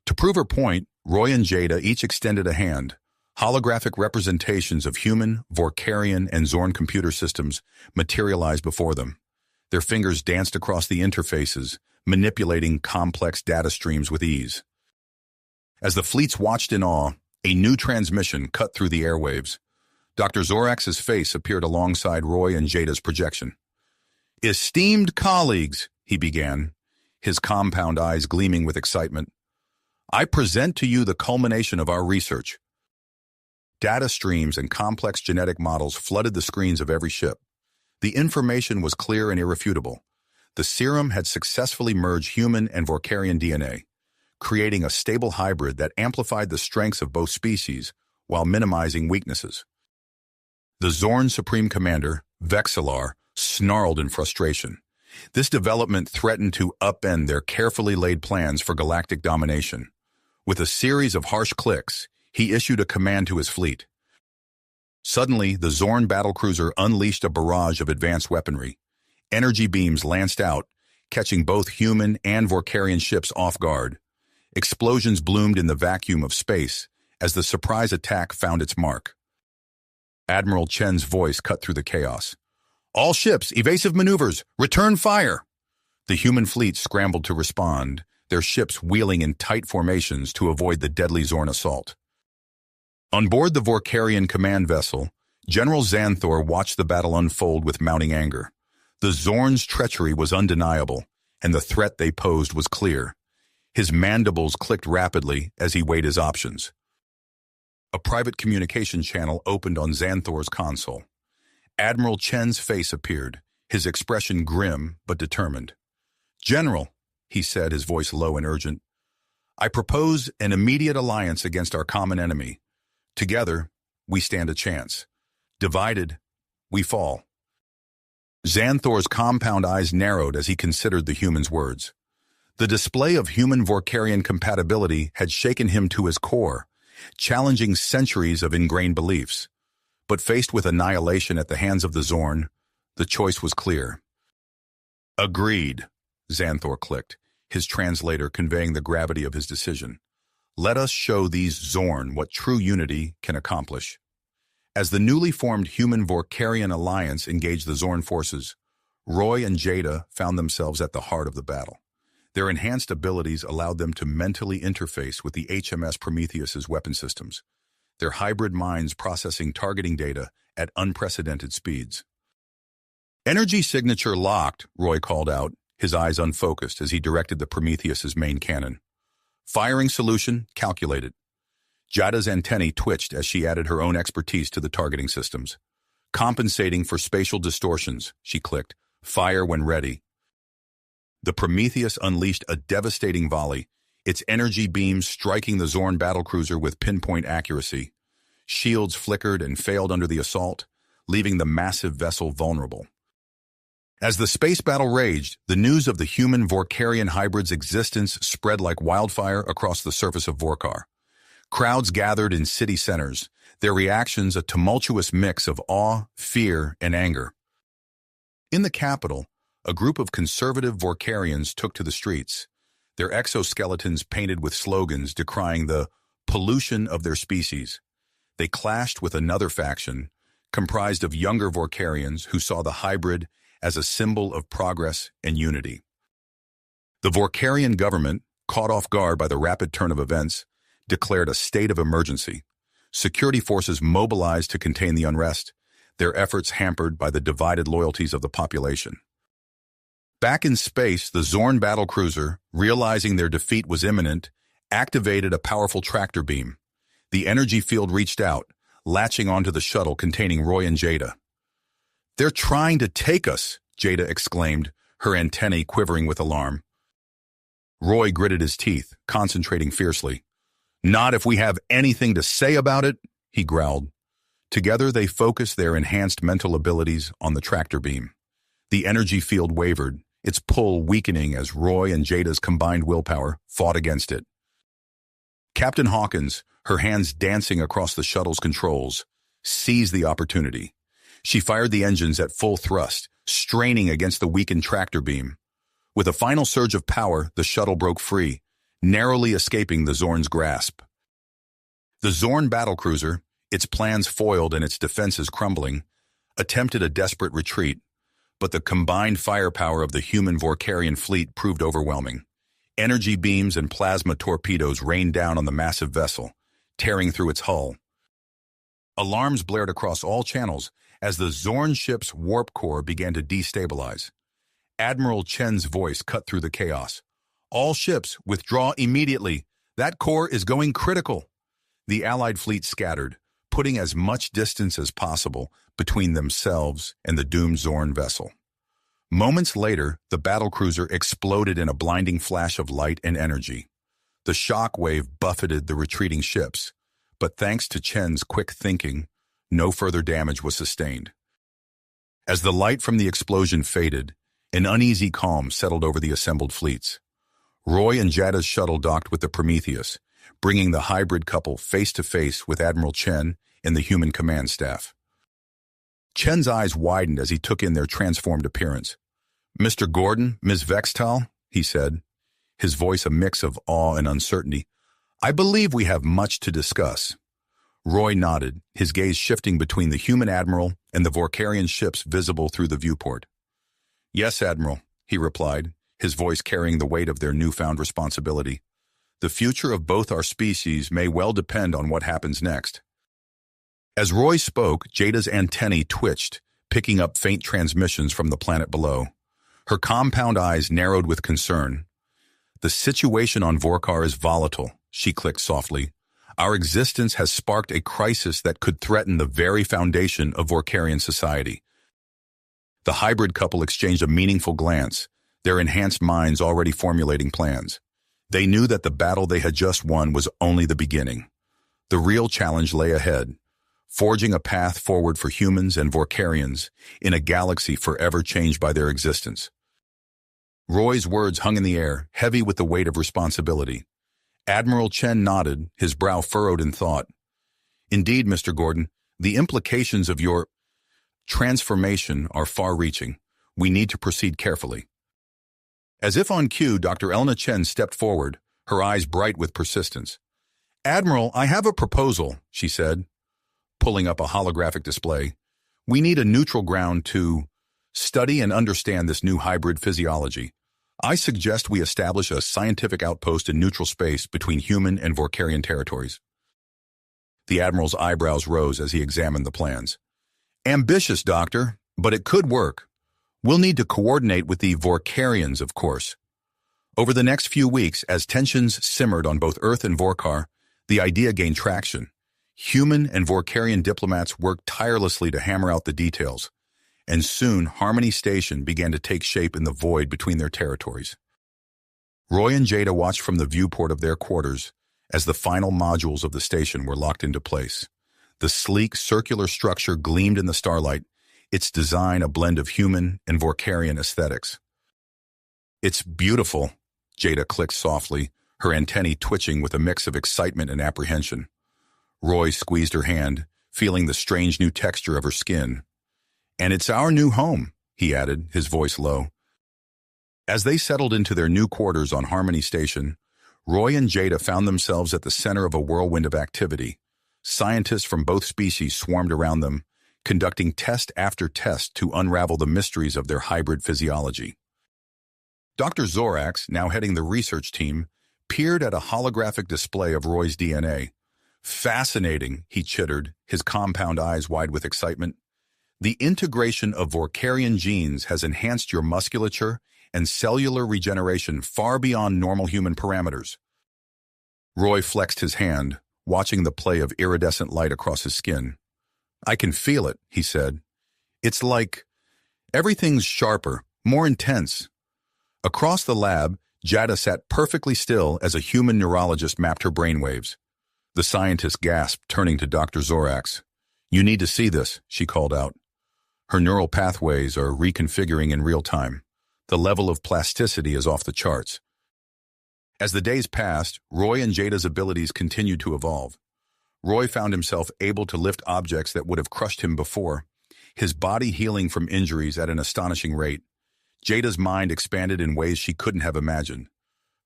To prove her point, Roy and Jada each extended a hand. Holographic representations of human, Vorkarian, and Zorn computer systems materialized before them. Their fingers danced across the interfaces, manipulating complex data streams with ease. As the fleets watched in awe, a new transmission cut through the airwaves. Dr. Zorax's face appeared alongside Roy and Jada's projection. "Esteemed colleagues," he began, his compound eyes gleaming with excitement, "I present to you the culmination of our research." Data streams and complex genetic models flooded the screens of every ship. The information was clear and irrefutable. The serum had successfully merged human and Vorkarian DNA, creating a stable hybrid that amplified the strengths of both species while minimizing weaknesses. The Zorn Supreme Commander, Vexilar, snarled in frustration. This development threatened to upend their carefully laid plans for galactic domination. With a series of harsh clicks, he issued a command to his fleet. Suddenly, the Zorn battlecruiser unleashed a barrage of advanced weaponry. Energy beams lanced out, catching both human and Vorkarian ships off guard. Explosions bloomed in the vacuum of space as the surprise attack found its mark. Admiral Chen's voice cut through the chaos. "All ships, evasive maneuvers, return fire!" The human fleet scrambled to respond, their ships wheeling in tight formations to avoid the deadly Zorn assault. On board the Vorkarian command vessel, General Xanthor watched the battle unfold with mounting anger. The Zorn's treachery was undeniable, and the threat they posed was clear. His mandibles clicked rapidly as he weighed his options. A private communication channel opened on Xanthor's console. Admiral Chen's face appeared, his expression grim but determined. "General," he said, his voice low and urgent, "I propose an immediate alliance against our common enemy. Together, we stand a chance. Divided, we fall." Xanthor's compound eyes narrowed as he considered the human's words. The display of human Vorkarian compatibility had shaken him to his core, challenging centuries of ingrained beliefs. But faced with annihilation at the hands of the Zorn, the choice was clear. "Agreed," Xanthor clicked, his translator conveying the gravity of his decision. "Let us show these Zorn what true unity can accomplish." As the newly formed human-Vorkarian alliance engaged the Zorn forces, Roy and Jada found themselves at the heart of the battle. Their enhanced abilities allowed them to mentally interface with the HMS Prometheus's weapon systems, their hybrid minds processing targeting data at unprecedented speeds. "Energy signature locked," Roy called out, his eyes unfocused as he directed the Prometheus's main cannon. "Firing solution calculated." Jada's antennae twitched as she added her own expertise to the targeting systems. "Compensating for spatial distortions," she clicked. "Fire when ready." The Prometheus unleashed a devastating volley, its energy beams striking the Zorn battlecruiser with pinpoint accuracy. Shields flickered and failed under the assault, leaving the massive vessel vulnerable. As the space battle raged, the news of the human-Vorkarian hybrid's existence spread like wildfire across the surface of Vorkar. Crowds gathered in city centers, their reactions a tumultuous mix of awe, fear, and anger. In the capital, a group of conservative Vorkarians took to the streets, their exoskeletons painted with slogans decrying the pollution of their species. They clashed with another faction, comprised of younger Vorkarians who saw the hybrid as a symbol of progress and unity. The Vorkarian government, caught off guard by the rapid turn of events, declared a state of emergency. Security forces mobilized to contain the unrest, their efforts hampered by the divided loyalties of the population. Back in space, the Zorn battlecruiser, realizing their defeat was imminent, activated a powerful tractor beam. The energy field reached out, latching onto the shuttle containing Roy and Jada. "They're trying to take us," Jada exclaimed, her antennae quivering with alarm. Roy gritted his teeth, concentrating fiercely. "Not if we have anything to say about it," he growled. Together they focused their enhanced mental abilities on the tractor beam. The energy field wavered, its pull weakening as Roy and Jada's combined willpower fought against it. Captain Hawkins, her hands dancing across the shuttle's controls, seized the opportunity. She fired the engines at full thrust, straining against the weakened tractor beam. With a final surge of power, the shuttle broke free, narrowly escaping the Zorn's grasp. The Zorn battlecruiser, its plans foiled and its defenses crumbling, attempted a desperate retreat, but the combined firepower of the human Vorkarian fleet proved overwhelming. Energy beams and plasma torpedoes rained down on the massive vessel, tearing through its hull. Alarms blared across all channels as the Zorn ship's warp core began to destabilize. Admiral Chen's voice cut through the chaos. "All ships, withdraw immediately. That core is going critical." The Allied fleet scattered, putting as much distance as possible between themselves and the doomed Zorn vessel. Moments later, the battlecruiser exploded in a blinding flash of light and energy. The shock wave buffeted the retreating ships, but thanks to Chen's quick thinking, no further damage was sustained. As the light from the explosion faded, an uneasy calm settled over the assembled fleets. Roy and Jada's shuttle docked with the Prometheus, bringing the hybrid couple face-to-face with Admiral Chen and the human command staff. Chen's eyes widened as he took in their transformed appearance. "Mr. Gordon, Ms. Vextal," he said, his voice a mix of awe and uncertainty, "I believe we have much to discuss." Roy nodded, his gaze shifting between the human admiral and the Vorkarian ships visible through the viewport. "Yes, Admiral," he replied, his voice carrying the weight of their newfound responsibility. "The future of both our species may well depend on what happens next." As Roy spoke, Jada's antennae twitched, picking up faint transmissions from the planet below. Her compound eyes narrowed with concern. "The situation on Vorkar is volatile," she clicked softly. "Our existence has sparked a crisis that could threaten the very foundation of Vorkarian society." The hybrid couple exchanged a meaningful glance, their enhanced minds already formulating plans. They knew that the battle they had just won was only the beginning. The real challenge lay ahead, forging a path forward for humans and Vorkarians in a galaxy forever changed by their existence. Roy's words hung in the air, heavy with the weight of responsibility. Admiral Chen nodded, his brow furrowed in thought. "Indeed, Mr. Gordon, the implications of your transformation are far-reaching. We need to proceed carefully." As if on cue, Dr. Elena Chen stepped forward, her eyes bright with persistence. "Admiral, I have a proposal," she said, pulling up a holographic display. "We need a neutral ground to study and understand this new hybrid physiology. I suggest we establish a scientific outpost in neutral space between human and Vorkarian territories." The Admiral's eyebrows rose as he examined the plans. "Ambitious, Doctor, but it could work. We'll need to coordinate with the Vorkarians, of course." Over the next few weeks, as tensions simmered on both Earth and Vorkar, the idea gained traction. Human and Vorkarian diplomats worked tirelessly to hammer out the details, and soon Harmony Station began to take shape in the void between their territories. Roy and Jada watched from the viewport of their quarters as the final modules of the station were locked into place. The sleek, circular structure gleamed in the starlight, its design a blend of human and Vorkarian aesthetics. "It's beautiful," Jada clicked softly, her antennae twitching with a mix of excitement and apprehension. Roy squeezed her hand, feeling the strange new texture of her skin. "And it's our new home," he added, his voice low. As they settled into their new quarters on Harmony Station, Roy and Jada found themselves at the center of a whirlwind of activity. Scientists from both species swarmed around them, conducting test after test to unravel the mysteries of their hybrid physiology. Dr. Zorax, now heading the research team, peered at a holographic display of Roy's DNA. Fascinating, he chittered, his compound eyes wide with excitement. The integration of Vorkarian genes has enhanced your musculature and cellular regeneration far beyond normal human parameters. Roy flexed his hand, watching the play of iridescent light across his skin. I can feel it, he said. It's like everything's sharper, more intense. Across the lab, Jada sat perfectly still as a human neurologist mapped her brainwaves. The scientist gasped, turning to Dr. Zorax. You need to see this, she called out. Her neural pathways are reconfiguring in real time. The level of plasticity is off the charts. As the days passed, Roy and Jada's abilities continued to evolve. Roy found himself able to lift objects that would have crushed him before, his body healing from injuries at an astonishing rate. Jada's mind expanded in ways she couldn't have imagined,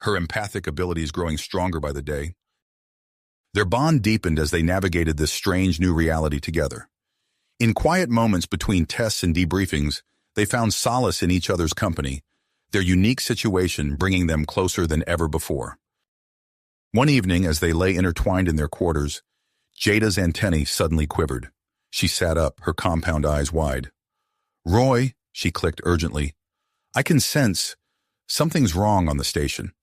her empathic abilities growing stronger by the day. Their bond deepened as they navigated this strange new reality together. In quiet moments between tests and debriefings, they found solace in each other's company, their unique situation bringing them closer than ever before. One evening, as they lay intertwined in their quarters, Jada's antennae suddenly quivered. She sat up, her compound eyes wide. Roy, she clicked urgently, I can sense something's wrong on the station.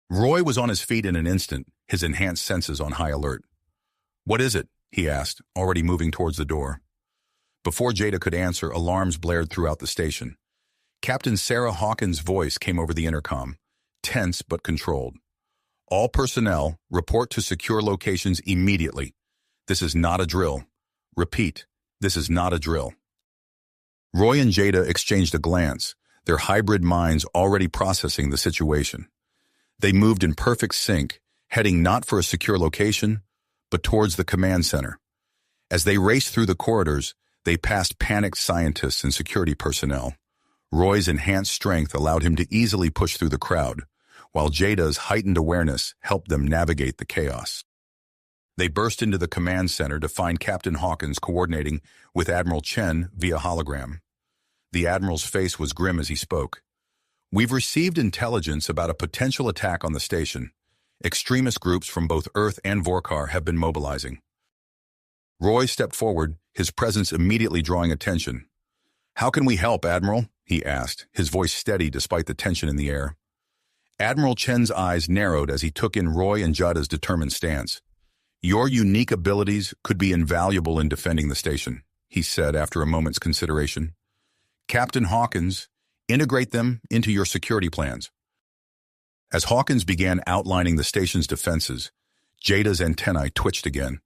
Roy was on his feet in an instant, his enhanced senses on high alert. What is it? He asked, already moving towards the door. Before Jada could answer, alarms blared throughout the station. Captain Sarah Hawkins' voice came over the intercom, tense but controlled. All personnel, report to secure locations immediately. This is not a drill. Repeat, this is not a drill. Roy and Jada exchanged a glance, their hybrid minds already processing the situation. They moved in perfect sync, heading not for a secure location, but towards the command center. As they raced through the corridors, they passed panicked scientists and security personnel. Roy's enhanced strength allowed him to easily push through the crowd, while Jada's heightened awareness helped them navigate the chaos. They burst into the command center to find Captain Hawkins coordinating with Admiral Chen via hologram. The Admiral's face was grim as he spoke. We've received intelligence about a potential attack on the station. Extremist groups from both Earth and Vorkar have been mobilizing. Roy stepped forward, his presence immediately drawing attention. How can we help, Admiral? He asked, his voice steady despite the tension in the air. Admiral Chen's eyes narrowed as he took in Roy and Jada's determined stance. Your unique abilities could be invaluable in defending the station, he said after a moment's consideration. Captain Hawkins, integrate them into your security plans. As Hawkins began outlining the station's defenses, Jada's antennae twitched again.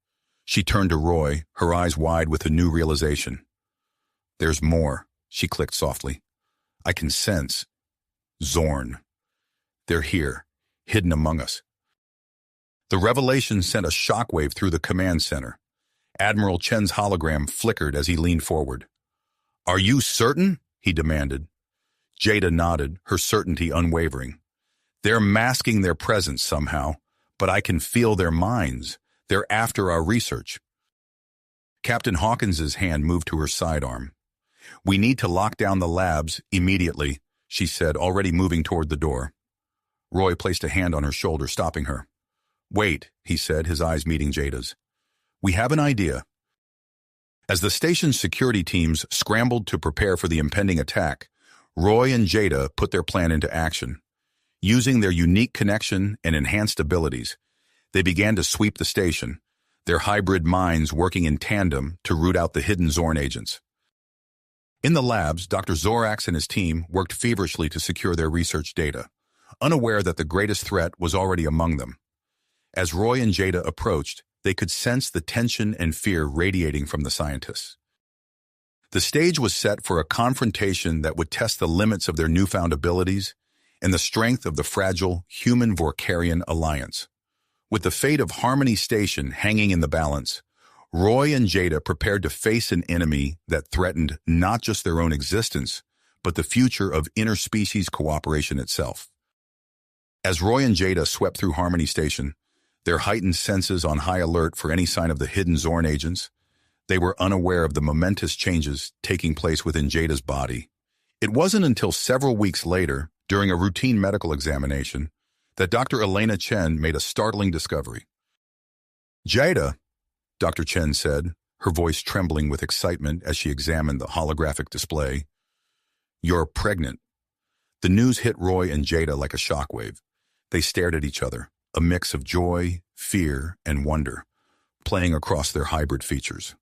She turned to Roy, her eyes wide with a new realization. There's more, she clicked softly. I can sense. Zorn. They're here, hidden among us. The revelation sent a shockwave through the command center. Admiral Chen's hologram flickered as he leaned forward. Are you certain? He demanded. Jada nodded, her certainty unwavering. They're masking their presence somehow, but I can feel their minds. They're after our research. Captain Hawkins's hand moved to her sidearm. We need to lock down the labs immediately, she said, already moving toward the door. Roy placed a hand on her shoulder, stopping her. Wait, he said, his eyes meeting Jada's. We have an idea. As the station's security teams scrambled to prepare for the impending attack, Roy and Jada put their plan into action. Using their unique connection and enhanced abilities, they began to sweep the station, their hybrid minds working in tandem to root out the hidden Zorn agents. In the labs, Dr. Zorax and his team worked feverishly to secure their research data, unaware that the greatest threat was already among them. As Roy and Jada approached, they could sense the tension and fear radiating from the scientists. The stage was set for a confrontation that would test the limits of their newfound abilities and the strength of the fragile human-Vorkarian alliance. With the fate of Harmony Station hanging in the balance, Roy and Jada prepared to face an enemy that threatened not just their own existence, but the future of interspecies cooperation itself. As Roy and Jada swept through Harmony Station, their heightened senses on high alert for any sign of the hidden Zorn agents, they were unaware of the momentous changes taking place within Jada's body. It wasn't until several weeks later, during a routine medical examination, that Dr. Elena Chen made a startling discovery. "Jada," Dr. Chen said, her voice trembling with excitement as she examined the holographic display, "you're pregnant." The news hit Roy and Jada like a shockwave. They stared at each other, a mix of joy, fear, and wonder, playing across their hybrid features.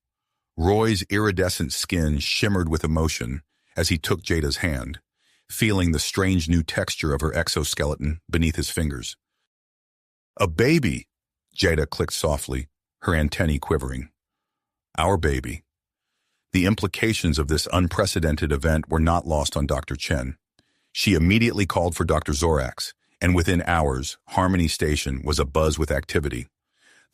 Roy's iridescent skin shimmered with emotion as he took Jada's hand, feeling the strange new texture of her exoskeleton beneath his fingers. "A baby," Jada clicked softly, her antennae quivering. "Our baby." The implications of this unprecedented event were not lost on Dr. Chen. She immediately called for Dr. Zorax, and within hours, Harmony Station was abuzz with activity.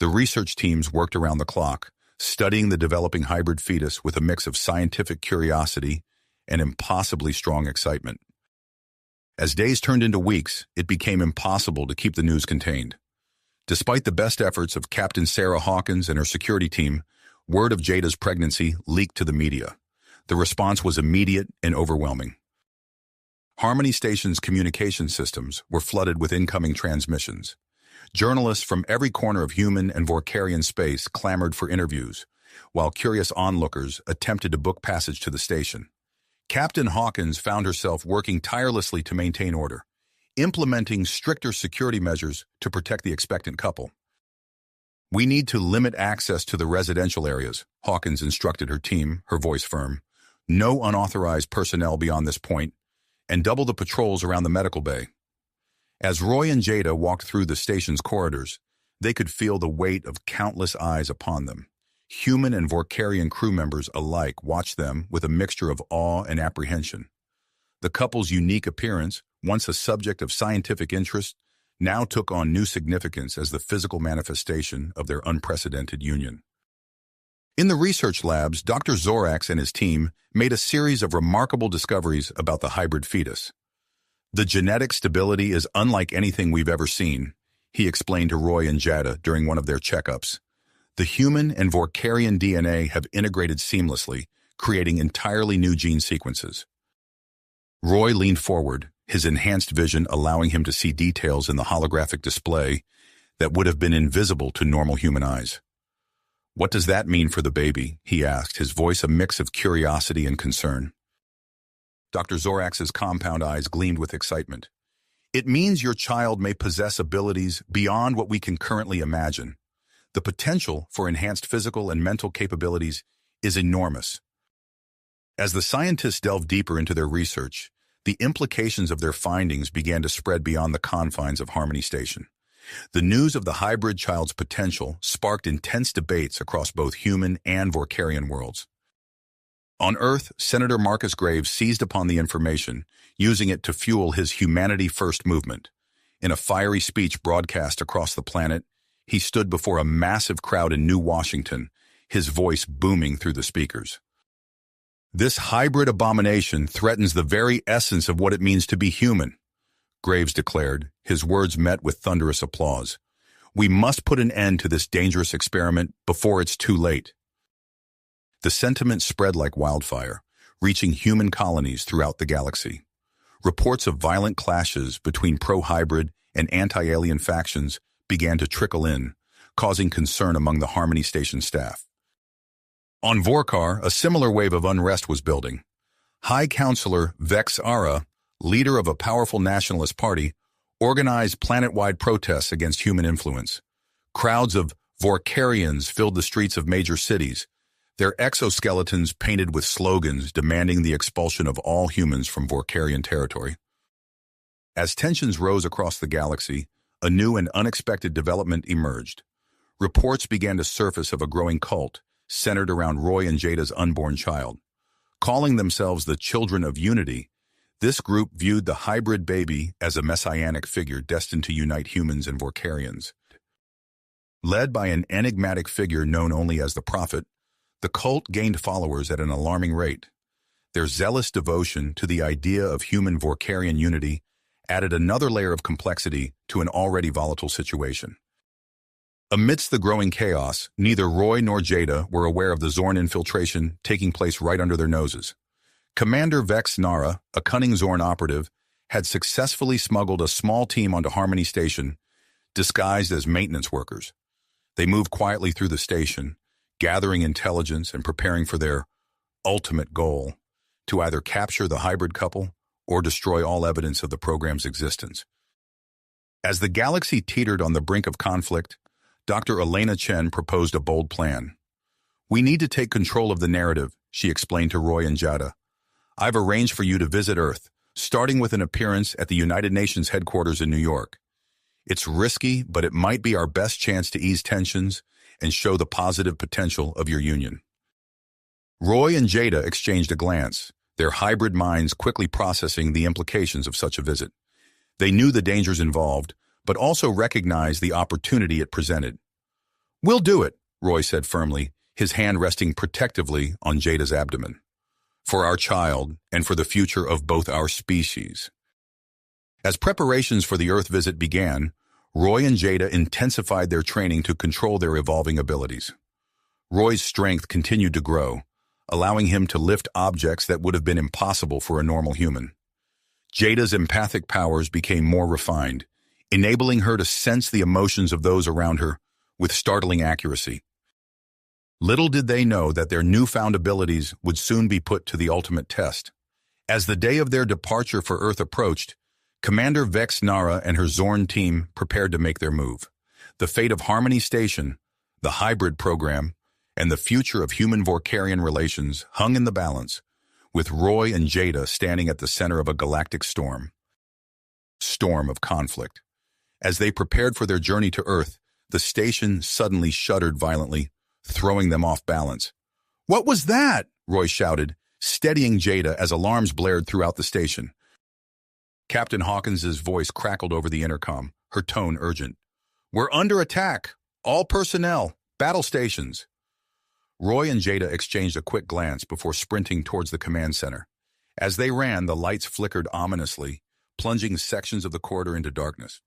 The research teams worked around the clock, studying the developing hybrid fetus with a mix of scientific curiosity and impossibly strong excitement. As days turned into weeks, it became impossible to keep the news contained. Despite the best efforts of Captain Sarah Hawkins and her security team, word of Jada's pregnancy leaked to the media. The response was immediate and overwhelming. Harmony Station's communication systems were flooded with incoming transmissions. Journalists from every corner of human and Vorkarian space clamored for interviews, while curious onlookers attempted to book passage to the station. Captain Hawkins found herself working tirelessly to maintain order, implementing stricter security measures to protect the expectant couple. "We need to limit access to the residential areas," Hawkins instructed her team, her voice firm. "No unauthorized personnel beyond this point, and double the patrols around the medical bay." As Roy and Jada walked through the station's corridors, they could feel the weight of countless eyes upon them. Human and Vorkarian crew members alike watched them with a mixture of awe and apprehension. The couple's unique appearance, once a subject of scientific interest, now took on new significance as the physical manifestation of their unprecedented union. In the research labs, Dr. Zorax and his team made a series of remarkable discoveries about the hybrid fetus. "The genetic stability is unlike anything we've ever seen," he explained to Roy and Jada during one of their checkups. "The human and Vorkarian DNA have integrated seamlessly, creating entirely new gene sequences." Roy leaned forward, his enhanced vision allowing him to see details in the holographic display that would have been invisible to normal human eyes. "What does that mean for the baby?" he asked, his voice a mix of curiosity and concern. Dr. Zorax's compound eyes gleamed with excitement. "It means your child may possess abilities beyond what we can currently imagine. The potential for enhanced physical and mental capabilities is enormous." As the scientists delved deeper into their research, the implications of their findings began to spread beyond the confines of Harmony Station. The news of the hybrid child's potential sparked intense debates across both human and Vorkarian worlds. On Earth, Senator Marcus Graves seized upon the information, using it to fuel his Humanity First movement. In a fiery speech broadcast across the planet, he stood before a massive crowd in New Washington, his voice booming through the speakers. "This hybrid abomination threatens the very essence of what it means to be human," Graves declared, his words met with thunderous applause. "We must put an end to this dangerous experiment before it's too late." The sentiment spread like wildfire, reaching human colonies throughout the galaxy. Reports of violent clashes between pro-hybrid and anti-alien factions began to trickle in, causing concern among the Harmony Station staff. On Vorkar, a similar wave of unrest was building. High Counselor Vex Ara, leader of a powerful nationalist party, organized planet-wide protests against human influence. Crowds of Vorkarians filled the streets of major cities, their exoskeletons painted with slogans demanding the expulsion of all humans from Vorkarian territory. As tensions rose across the galaxy, a new and unexpected development emerged. Reports began to surface of a growing cult centered around Roy and Jada's unborn child. Calling themselves the Children of Unity, this group viewed the hybrid baby as a messianic figure destined to unite humans and Vorkarians. Led by an enigmatic figure known only as the Prophet, the cult gained followers at an alarming rate. Their zealous devotion to the idea of human Vorkarian unity added another layer of complexity to an already volatile situation. Amidst the growing chaos, neither Roy nor Jada were aware of the Zorn infiltration taking place right under their noses. Commander Vex Nara, a cunning Zorn operative, had successfully smuggled a small team onto Harmony Station, disguised as maintenance workers. They moved quietly through the station, gathering intelligence and preparing for their ultimate goal, to either capture the hybrid couple or destroy all evidence of the program's existence. As the galaxy teetered on the brink of conflict, Dr. Elena Chen proposed a bold plan. "We need to take control of the narrative," she explained to Roy and Jada. "I've arranged for you to visit Earth, starting with an appearance at the United Nations headquarters in New York. It's risky, but it might be our best chance to ease tensions and show the positive potential of your union." Roy and Jada exchanged a glance, their hybrid minds quickly processing the implications of such a visit. They knew the dangers involved, but also recognized the opportunity it presented. "We'll do it," Roy said firmly, his hand resting protectively on Jada's abdomen. "For our child and for the future of both our species." As preparations for the Earth visit began, Roy and Jada intensified their training to control their evolving abilities. Roy's strength continued to grow, allowing him to lift objects that would have been impossible for a normal human. Jada's empathic powers became more refined, enabling her to sense the emotions of those around her with startling accuracy. Little did they know that their newfound abilities would soon be put to the ultimate test. As the day of their departure for Earth approached, Commander Vex Nara and her Zorn team prepared to make their move. The fate of Harmony Station, the hybrid program, and the future of human-Vorkarian relations hung in the balance, with Roy and Jada standing at the center of a galactic storm of conflict. As they prepared for their journey to Earth, the station suddenly shuddered violently, throwing them off balance. "What was that?" Roy shouted, steadying Jada as alarms blared throughout the station. Captain Hawkins's voice crackled over the intercom, her tone urgent. "We're under attack! All personnel, battle stations!" Roy and Jada exchanged a quick glance before sprinting towards the command center. As they ran, the lights flickered ominously, plunging sections of the corridor into darkness.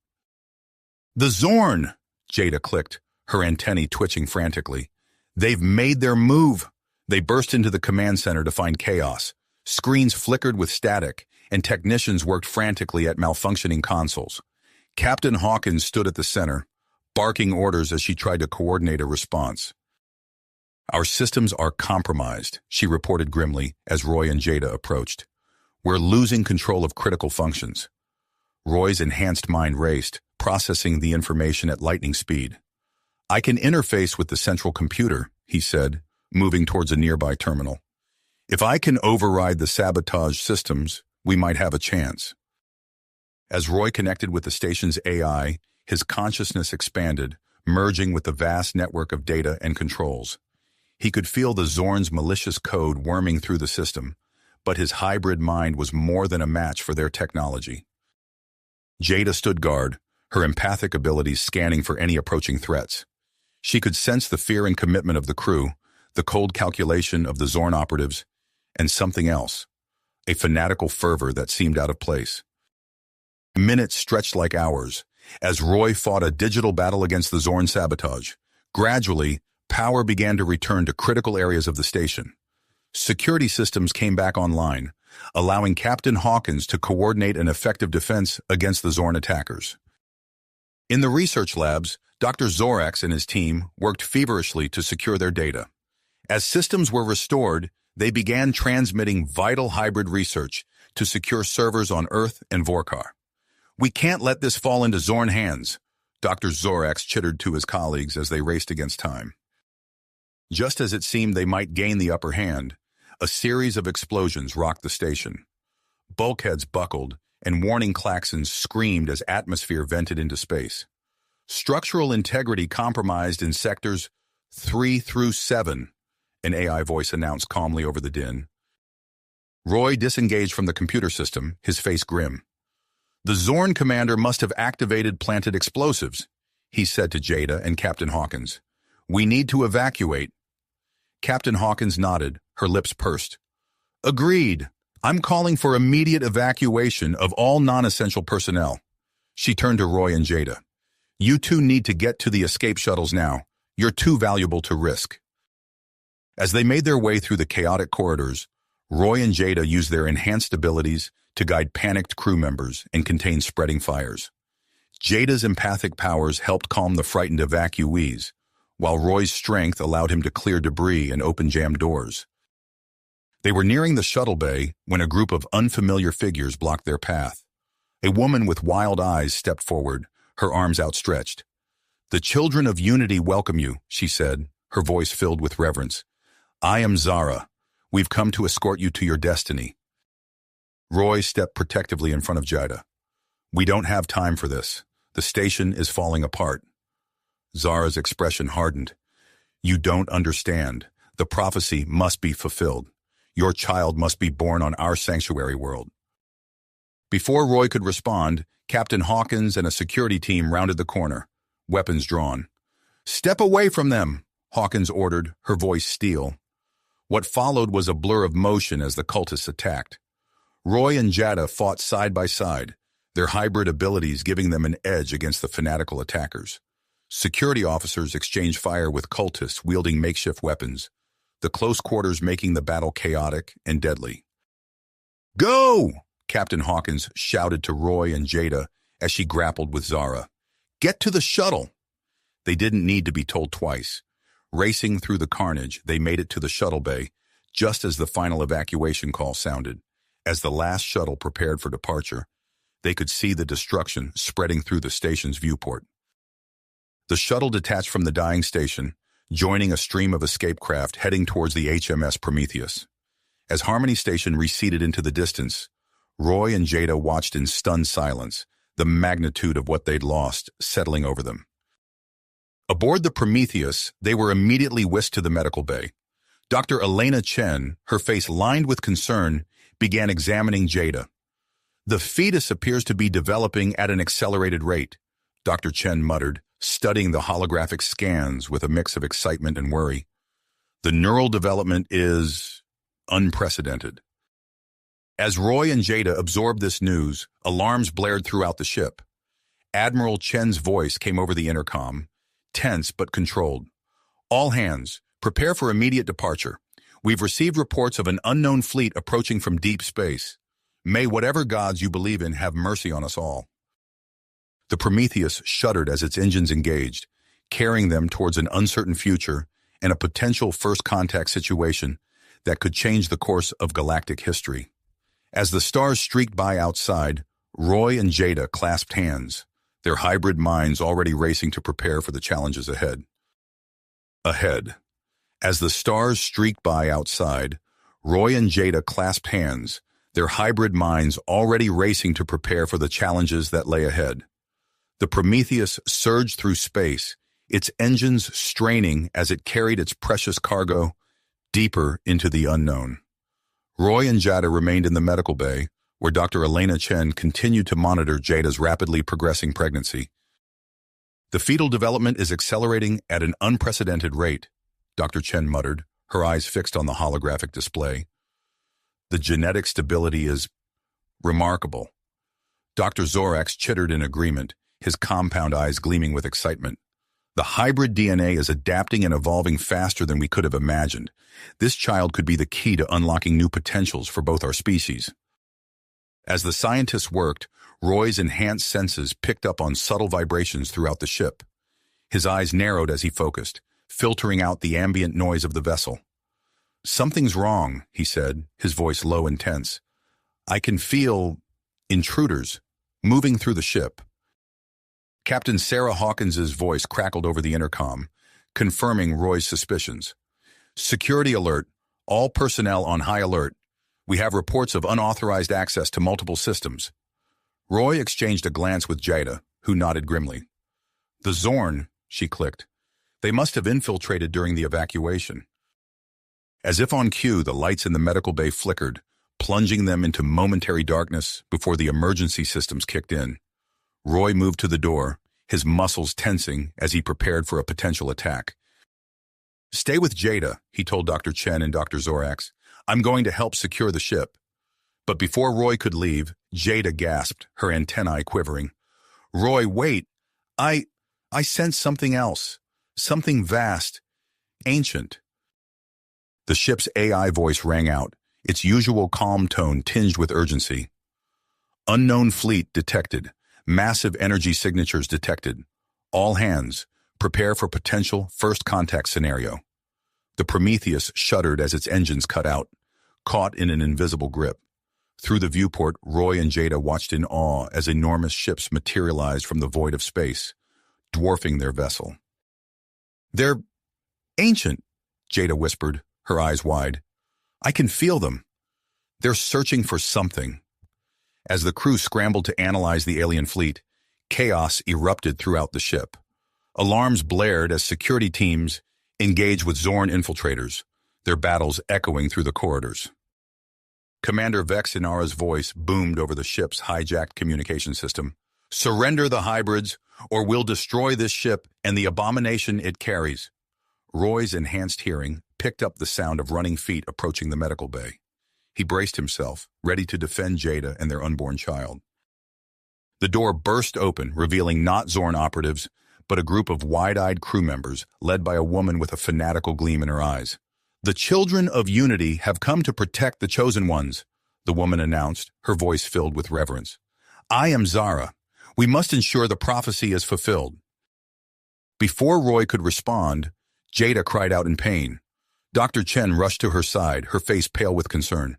"The Zorn!" Jada clicked, her antennae twitching frantically. "They've made their move!" They burst into the command center to find chaos. Screens flickered with static, and technicians worked frantically at malfunctioning consoles. Captain Hawkins stood at the center, barking orders as she tried to coordinate a response. "Our systems are compromised," she reported grimly as Roy and Jada approached. "We're losing control of critical functions." Roy's enhanced mind raced, processing the information at lightning speed. "I can interface with the central computer," he said, moving towards a nearby terminal. "If I can override the sabotage systems, we might have a chance." As Roy connected with the station's AI, his consciousness expanded, merging with the vast network of data and controls. He could feel the Zorn's malicious code worming through the system, but his hybrid mind was more than a match for their technology. Jada stood guard, her empathic abilities scanning for any approaching threats. She could sense the fear and commitment of the crew, the cold calculation of the Zorn operatives, and something else, a fanatical fervor that seemed out of place. Minutes stretched like hours, as Roy fought a digital battle against the Zorn sabotage. Gradually, power began to return to critical areas of the station. Security systems came back online, allowing Captain Hawkins to coordinate an effective defense against the Zorn attackers. In the research labs, Dr. Zorax and his team worked feverishly to secure their data. As systems were restored, they began transmitting vital hybrid research to secure servers on Earth and Vorkar. "We can't let this fall into Zorn hands," Dr. Zorax chittered to his colleagues as they raced against time. Just as it seemed they might gain the upper hand, a series of explosions rocked the station. Bulkheads buckled, and warning klaxons screamed as atmosphere vented into space. "Structural integrity compromised in sectors 3 through 7, an AI voice announced calmly over the din. Roy disengaged from the computer system, his face grim. "The Zorn commander must have activated planted explosives," he said to Jada and Captain Hawkins. "We need to evacuate." Captain Hawkins nodded, her lips pursed. "Agreed. I'm calling for immediate evacuation of all non-essential personnel." She turned to Roy and Jada. "You two need to get to the escape shuttles now. You're too valuable to risk." As they made their way through the chaotic corridors, Roy and Jada used their enhanced abilities to guide panicked crew members and contain spreading fires. Jada's empathic powers helped calm the frightened evacuees, while Roy's strength allowed him to clear debris and open jammed doors. They were nearing the shuttle bay when a group of unfamiliar figures blocked their path. A woman with wild eyes stepped forward, her arms outstretched. "The children of Unity welcome you," she said, her voice filled with reverence. "I am Zara. We've come to escort you to your destiny." Roy stepped protectively in front of Jada. "We don't have time for this. The station is falling apart." Zara's expression hardened. "You don't understand. The prophecy must be fulfilled. Your child must be born on our sanctuary world." Before Roy could respond, Captain Hawkins and a security team rounded the corner, weapons drawn. "Step away from them," Hawkins ordered, her voice steel. What followed was a blur of motion as the cultists attacked. Roy and Jada fought side by side, their hybrid abilities giving them an edge against the fanatical attackers. Security officers exchanged fire with cultists wielding makeshift weapons, the close quarters making the battle chaotic and deadly. "Go!" Captain Hawkins shouted to Roy and Jada as she grappled with Zara. "Get to the shuttle!" They didn't need to be told twice. Racing through the carnage, they made it to the shuttle bay, just as the final evacuation call sounded. As the last shuttle prepared for departure, they could see the destruction spreading through the station's viewport. The shuttle detached from the dying station, joining a stream of escape craft heading towards the HMS Prometheus. As Harmony Station receded into the distance, Roy and Jada watched in stunned silence, the magnitude of what they'd lost settling over them. Aboard the Prometheus, they were immediately whisked to the medical bay. Dr. Elena Chen, her face lined with concern, began examining Jada. "The fetus appears to be developing at an accelerated rate," Dr. Chen muttered, studying the holographic scans with a mix of excitement and worry. "The neural development is unprecedented." As Roy and Jada absorbed this news, alarms blared throughout the ship. Admiral Chen's voice came over the intercom, tense but controlled. "All hands, prepare for immediate departure. We've received reports of an unknown fleet approaching from deep space. May whatever gods you believe in have mercy on us all." The Prometheus shuddered as its engines engaged, carrying them towards an uncertain future and a potential first contact situation that could change the course of galactic history. As the stars streaked by outside, Roy and Jada clasped hands, their hybrid minds already racing to prepare for the challenges ahead. As the stars streaked by outside, Roy and Jada clasped hands, their hybrid minds already racing to prepare for the challenges that lay ahead. The Prometheus surged through space, its engines straining as it carried its precious cargo deeper into the unknown. Roy and Jada remained in the medical bay, where Dr. Elena Chen continued to monitor Jada's rapidly progressing pregnancy. "The fetal development is accelerating at an unprecedented rate," Dr. Chen muttered, her eyes fixed on the holographic display. "The genetic stability is remarkable." Dr. Zorax chittered in agreement, his compound eyes gleaming with excitement. "The hybrid DNA is adapting and evolving faster than we could have imagined. This child could be the key to unlocking new potentials for both our species." As the scientists worked, Roy's enhanced senses picked up on subtle vibrations throughout the ship. His eyes narrowed as he focused, filtering out the ambient noise of the vessel. "Something's wrong," he said, his voice low and tense. "I can feel intruders moving through the ship." Captain Sarah Hawkins's voice crackled over the intercom, confirming Roy's suspicions. "Security alert. All personnel on high alert. We have reports of unauthorized access to multiple systems." Roy exchanged a glance with Jada, who nodded grimly. "The Zorn," she clicked. "They must have infiltrated during the evacuation." As if on cue, the lights in the medical bay flickered, plunging them into momentary darkness before the emergency systems kicked in. Roy moved to the door, his muscles tensing as he prepared for a potential attack. "Stay with Jada," he told Dr. Chen and Dr. Zorax. "I'm going to help secure the ship." But before Roy could leave, Jada gasped, her antennae quivering. "Roy, wait. I sense something else. Something vast. Ancient." The ship's AI voice rang out, its usual calm tone tinged with urgency. Unknown fleet detected. Massive energy signatures detected. All hands, prepare for potential first contact scenario. The Prometheus shuddered as its engines cut out, caught in an invisible grip. Through the viewport, Roy and Jada watched in awe as enormous ships materialized from the void of space, dwarfing their vessel. "They're ancient," Jada whispered, her eyes wide. "I can feel them. They're searching for something." As the crew scrambled to analyze the alien fleet, chaos erupted throughout the ship. Alarms blared as security teams engaged with Zorn infiltrators, their battles echoing through the corridors. Commander Vex Inara's voice boomed over the ship's hijacked communication system. "Surrender the hybrids, or we'll destroy this ship and the abomination it carries." Roy's enhanced hearing picked up the sound of running feet approaching the medical bay. He braced himself, ready to defend Jada and their unborn child. The door burst open, revealing not Zorn operatives, but a group of wide-eyed crew members led by a woman with a fanatical gleam in her eyes. "The children of Unity have come to protect the chosen ones," the woman announced, her voice filled with reverence. "I am Zara. We must ensure the prophecy is fulfilled." Before Roy could respond, Jada cried out in pain. Dr. Chen rushed to her side, her face pale with concern.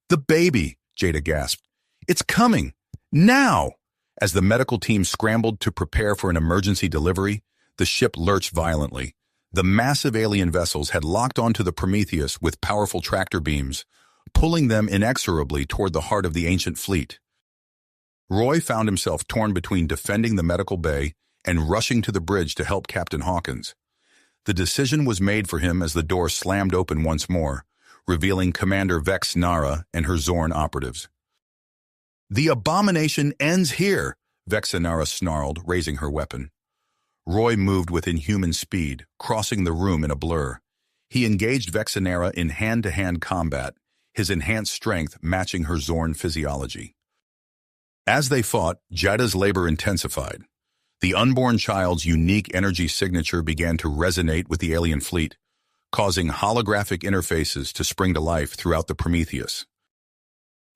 "The baby," Jada gasped. "It's coming! Now!" As the medical team scrambled to prepare for an emergency delivery, the ship lurched violently. The massive alien vessels had locked onto the Prometheus with powerful tractor beams, pulling them inexorably toward the heart of the ancient fleet. Roy found himself torn between defending the medical bay and rushing to the bridge to help Captain Hawkins. The decision was made for him as the door slammed open once more, revealing Commander Vex Nara and her Zorn operatives. "The abomination ends here," Vexinara snarled, raising her weapon. Roy moved with inhuman speed, crossing the room in a blur. He engaged Vexinara in hand-to-hand combat, his enhanced strength matching her Zorn physiology. As they fought, Jada's labor intensified. The unborn child's unique energy signature began to resonate with the alien fleet, causing holographic interfaces to spring to life throughout the Prometheus.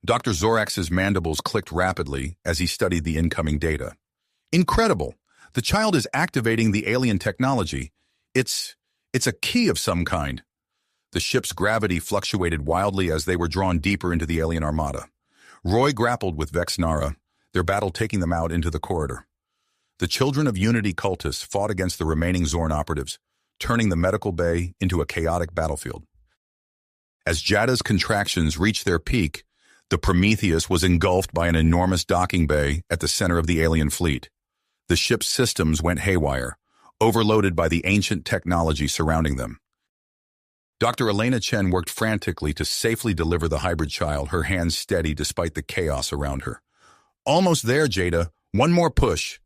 Dr. Zorax's mandibles clicked rapidly as he studied the incoming data. "Incredible! The child is activating the alien technology. It's a key of some kind." The ship's gravity fluctuated wildly as they were drawn deeper into the alien armada. Roy grappled with Vex Nara, their battle taking them out into the corridor. The children of Unity cultists fought against the remaining Zorn operatives, turning the medical bay into a chaotic battlefield. As Jada's contractions reached their peak, the Prometheus was engulfed by an enormous docking bay at the center of the alien fleet. The ship's systems went haywire, overloaded by the ancient technology surrounding them. Dr. Elena Chen worked frantically to safely deliver the hybrid child, her hands steady despite the chaos around her. "Almost there, Jada. One more push."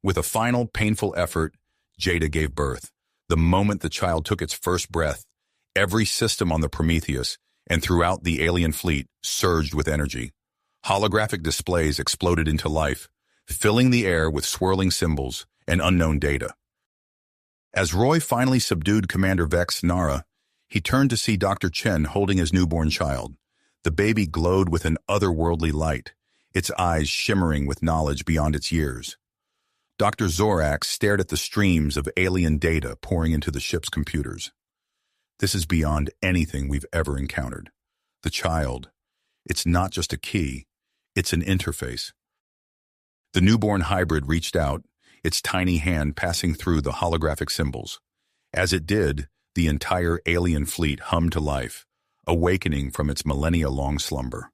With a final, painful effort, Jada gave birth. The moment the child took its first breath, every system on the Prometheus and throughout the alien fleet surged with energy. Holographic displays exploded into life, filling the air with swirling symbols and unknown data. As Roy finally subdued Commander Vex Nara, he turned to see Dr. Chen holding his newborn child. The baby glowed with an otherworldly light, its eyes shimmering with knowledge beyond its years. Dr. Zorax stared at the streams of alien data pouring into the ship's computers. "This is beyond anything we've ever encountered. The child, it's not just a key, it's an interface." The newborn hybrid reached out, its tiny hand passing through the holographic symbols. As it did, the entire alien fleet hummed to life, awakening from its millennia-long slumber.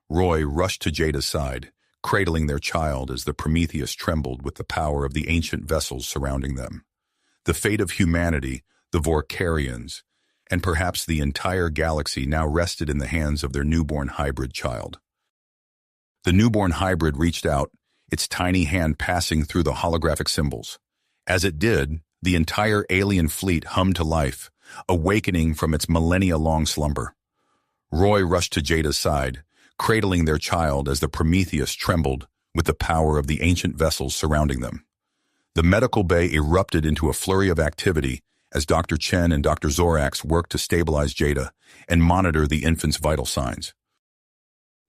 Roy rushed to Jada's side, cradling their child as the Prometheus trembled with the power of the ancient vessels surrounding them. The fate of humanity, the Vorkarians, and perhaps the entire galaxy now rested in the hands of their newborn hybrid child. The newborn hybrid reached out, its tiny hand passing through the holographic symbols. As it did, the entire alien fleet hummed to life, awakening from its millennia-long slumber. Roy rushed to Jada's side, cradling their child as the Prometheus trembled with the power of the ancient vessels surrounding them. The medical bay erupted into a flurry of activity as Dr. Chen and Dr. Zorax worked to stabilize Jada and monitor the infant's vital signs.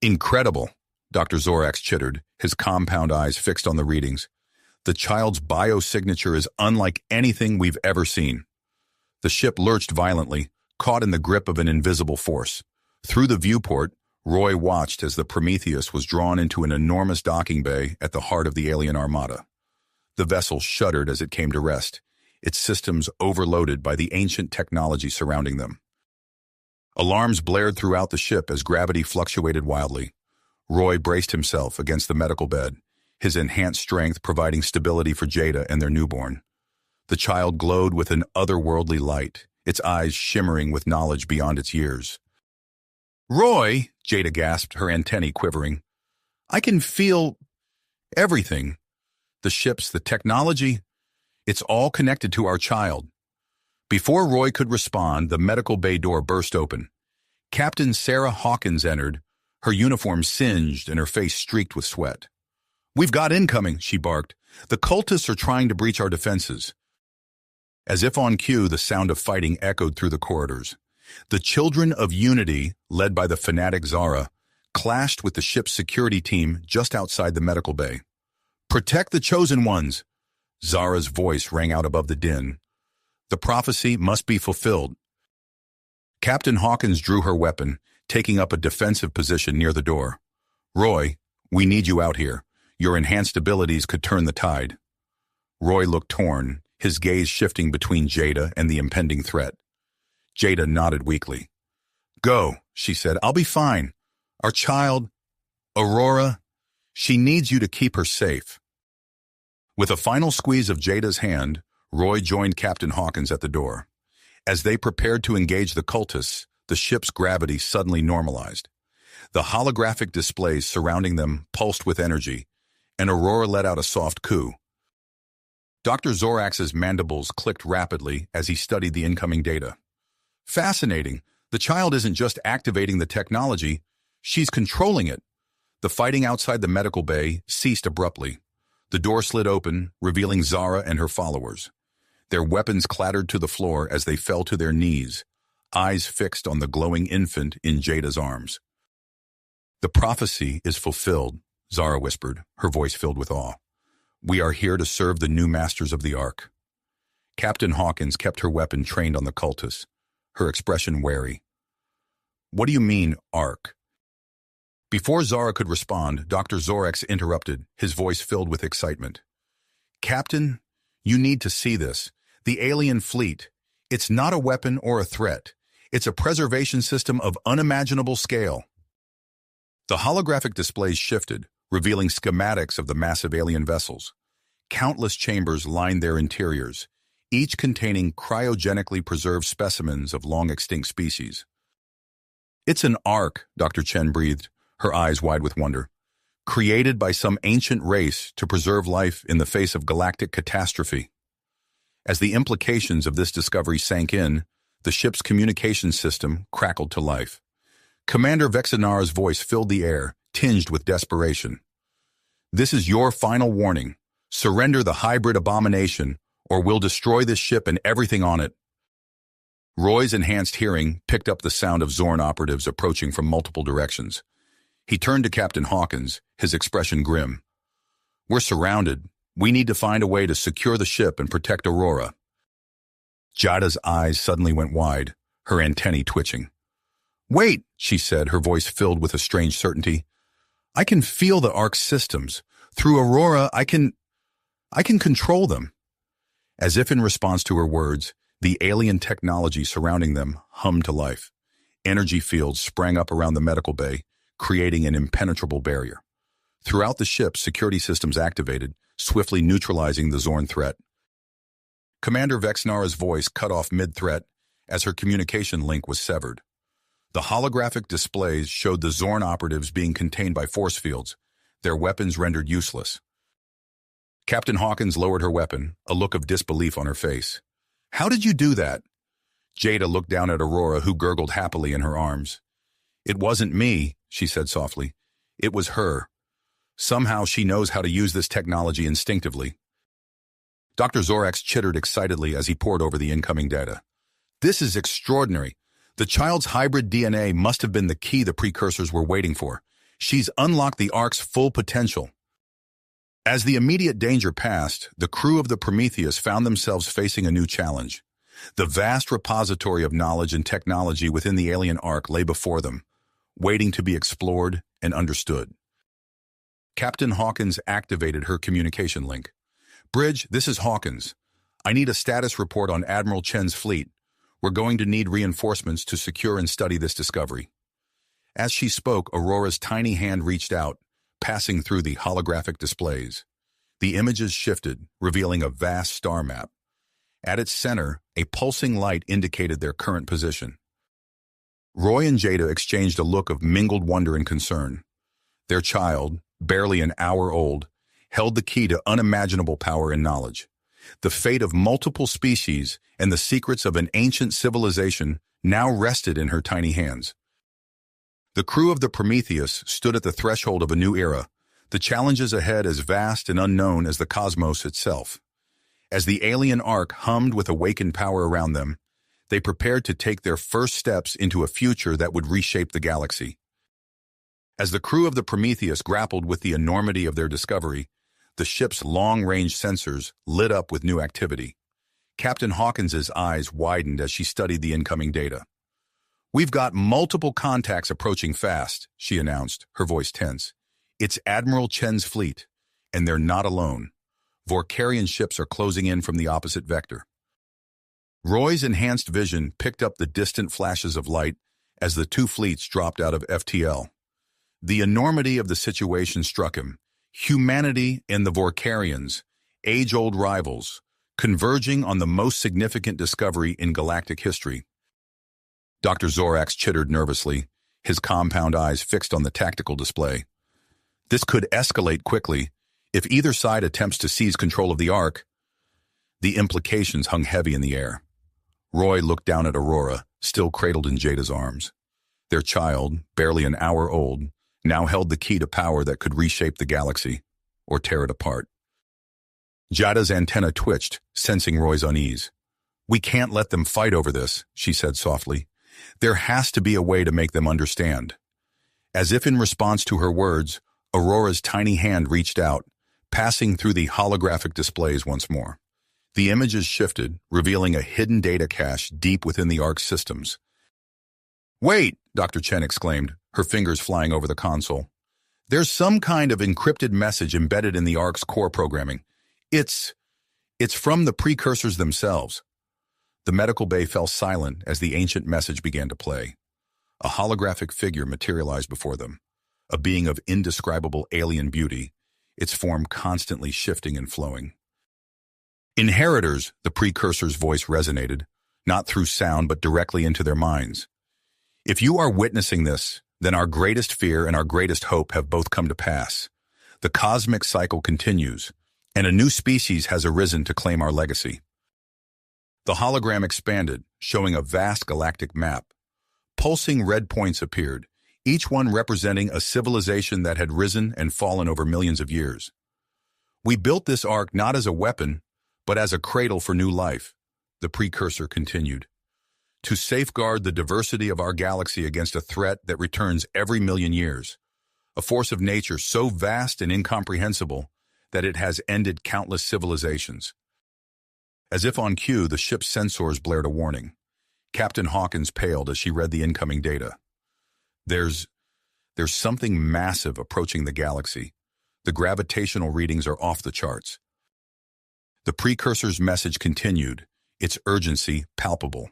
"Incredible," Dr. Zorax chittered, his compound eyes fixed on the readings. The child's biosignature is unlike anything we've ever seen. The ship lurched violently, caught in the grip of an invisible force. Through the viewport, Roy watched as the Prometheus was drawn into an enormous docking bay at the heart of the alien armada. The vessel shuddered as it came to rest, its systems overloaded by the ancient technology surrounding them. Alarms blared throughout the ship as gravity fluctuated wildly. Roy braced himself against the medical bed, his enhanced strength providing stability for Jada and their newborn. The child glowed with an otherworldly light, its eyes shimmering with knowledge beyond its years. "Roy," Jada gasped, her antennae quivering. "I can feel everything. The ships, the technology, it's all connected to our child." Before Roy could respond, the medical bay door burst open. Captain Sarah Hawkins entered, her uniform singed and her face streaked with sweat. "We've got incoming," she barked. "The cultists are trying to breach our defenses." As if on cue, the sound of fighting echoed through the corridors. The Children of Unity, led by the fanatic Zara, clashed with the ship's security team just outside the medical bay. "Protect the chosen ones!" Zara's voice rang out above the din. "The prophecy must be fulfilled." Captain Hawkins drew her weapon, taking up a defensive position near the door. "Roy, we need you out here. Your enhanced abilities could turn the tide." Roy looked torn, his gaze shifting between Jada and the impending threat. Jada nodded weakly. "Go," she said. "I'll be fine. Our child, Aurora, she needs you to keep her safe." With a final squeeze of Jada's hand, Roy joined Captain Hawkins at the door. As they prepared to engage the cultists, the ship's gravity suddenly normalized. The holographic displays surrounding them pulsed with energy, and Aurora let out a soft coo. Dr. Zorax's mandibles clicked rapidly as he studied the incoming data. "Fascinating. The child isn't just activating the technology, she's controlling it." The fighting outside the medical bay ceased abruptly. The door slid open, revealing Zara and her followers. Their weapons clattered to the floor as they fell to their knees, eyes fixed on the glowing infant in Jada's arms. "The prophecy is fulfilled," Zara whispered, her voice filled with awe. "We are here to serve the new masters of the Ark." Captain Hawkins kept her weapon trained on the cultists, her expression wary. "What do you mean, Ark?" Before Zara could respond, Dr. Zorax interrupted, his voice filled with excitement. "Captain, you need to see this. The alien fleet. It's not a weapon or a threat. It's a preservation system of unimaginable scale." The holographic displays shifted, revealing schematics of the massive alien vessels. Countless chambers lined their interiors, each containing cryogenically preserved specimens of long-extinct species. "It's an ark," Dr. Chen breathed, her eyes wide with wonder. "Created by some ancient race to preserve life in the face of galactic catastrophe." As the implications of this discovery sank in, the ship's communication system crackled to life. Commander Vexinara's voice filled the air, tinged with desperation. "This is your final warning. Surrender the hybrid abomination, or we'll destroy this ship and everything on it." Roy's enhanced hearing picked up the sound of Zorn operatives approaching from multiple directions. He turned to Captain Hawkins, his expression grim. "We're surrounded. We need to find a way to secure the ship and protect Aurora." Jada's eyes suddenly went wide, her antennae twitching. "Wait," she said, her voice filled with a strange certainty. "I can feel the Ark's systems. Through Aurora, I can control them." As if in response to her words, the alien technology surrounding them hummed to life. Energy fields sprang up around the medical bay, creating an impenetrable barrier. Throughout the ship, security systems activated, swiftly neutralizing the Zorn threat. Commander Vexnara's voice cut off mid-threat as her communication link was severed. The holographic displays showed the Zorn operatives being contained by force fields, their weapons rendered useless. Captain Hawkins lowered her weapon, a look of disbelief on her face. "How did you do that?" Jada looked down at Aurora, who gurgled happily in her arms. "It wasn't me," she said softly. "It was her. Somehow she knows how to use this technology instinctively." Dr. Zorax chittered excitedly as he pored over the incoming data. "This is extraordinary. The child's hybrid DNA must have been the key the precursors were waiting for. She's unlocked the Ark's full potential. As the immediate danger passed, the crew of the Prometheus found themselves facing a new challenge. The vast repository of knowledge and technology within the alien Ark lay before them, waiting to be explored and understood. Captain Hawkins activated her communication link. "Bridge, this is Hawkins. I need a status report on Admiral Chen's fleet. We're going to need reinforcements to secure and study this discovery." As she spoke, Aurora's tiny hand reached out, passing through the holographic displays. The images shifted, revealing a vast star map. At its center, a pulsing light indicated their current position. Roy and Jada exchanged a look of mingled wonder and concern. Their child, barely an hour old, held the key to unimaginable power and knowledge. The fate of multiple species and the secrets of an ancient civilization now rested in her tiny hands. The crew of the Prometheus stood at the threshold of a new era, the challenges ahead as vast and unknown as the cosmos itself. As the alien Ark hummed with awakened power around them, they prepared to take their first steps into a future that would reshape the galaxy. As the crew of the Prometheus grappled with the enormity of their discovery, the ship's long-range sensors lit up with new activity. Captain Hawkins's eyes widened as she studied the incoming data. "We've got multiple contacts approaching fast," she announced, her voice tense. "It's Admiral Chen's fleet, and they're not alone. Vorkarian ships are closing in from the opposite vector." Roy's enhanced vision picked up the distant flashes of light as the two fleets dropped out of FTL. The enormity of the situation struck him. Humanity and the Vorkarians, age-old rivals, converging on the most significant discovery in galactic history. Dr. Zorax chittered nervously, his compound eyes fixed on the tactical display. This could escalate quickly. If either side attempts to seize control of the Ark, the implications hung heavy in the air. Roy looked down at Aurora, still cradled in Jada's arms. Their child, barely an hour old, now held the key to power that could reshape the galaxy, or tear it apart. Jada's antenna twitched, sensing Roy's unease. "We can't let them fight over this," she said softly. "There has to be a way to make them understand." As if in response to her words, Aurora's tiny hand reached out, passing through the holographic displays once more. The images shifted, revealing a hidden data cache deep within the Ark's systems. "Wait!" Dr. Chen exclaimed, her fingers flying over the console. "There's some kind of encrypted message embedded in the Ark's core programming. It's from the precursors themselves." The medical bay fell silent as the ancient message began to play. A holographic figure materialized before them, a being of indescribable alien beauty, its form constantly shifting and flowing. "Inheritors," the precursor's voice resonated, not through sound but directly into their minds. "If you are witnessing this, then our greatest fear and our greatest hope have both come to pass. The cosmic cycle continues, and a new species has arisen to claim our legacy." The hologram expanded, showing a vast galactic map. Pulsing red points appeared, each one representing a civilization that had risen and fallen over millions of years. "We built this Ark not as a weapon, but as a cradle for new life," the precursor continued. "To safeguard the diversity of our galaxy against a threat that returns every million years, a force of nature so vast and incomprehensible that it has ended countless civilizations." As if on cue, the ship's sensors blared a warning. Captain Hawkins paled as she read the incoming data. There's something massive approaching the galaxy. The gravitational readings are off the charts." The precursor's message continued, its urgency palpable.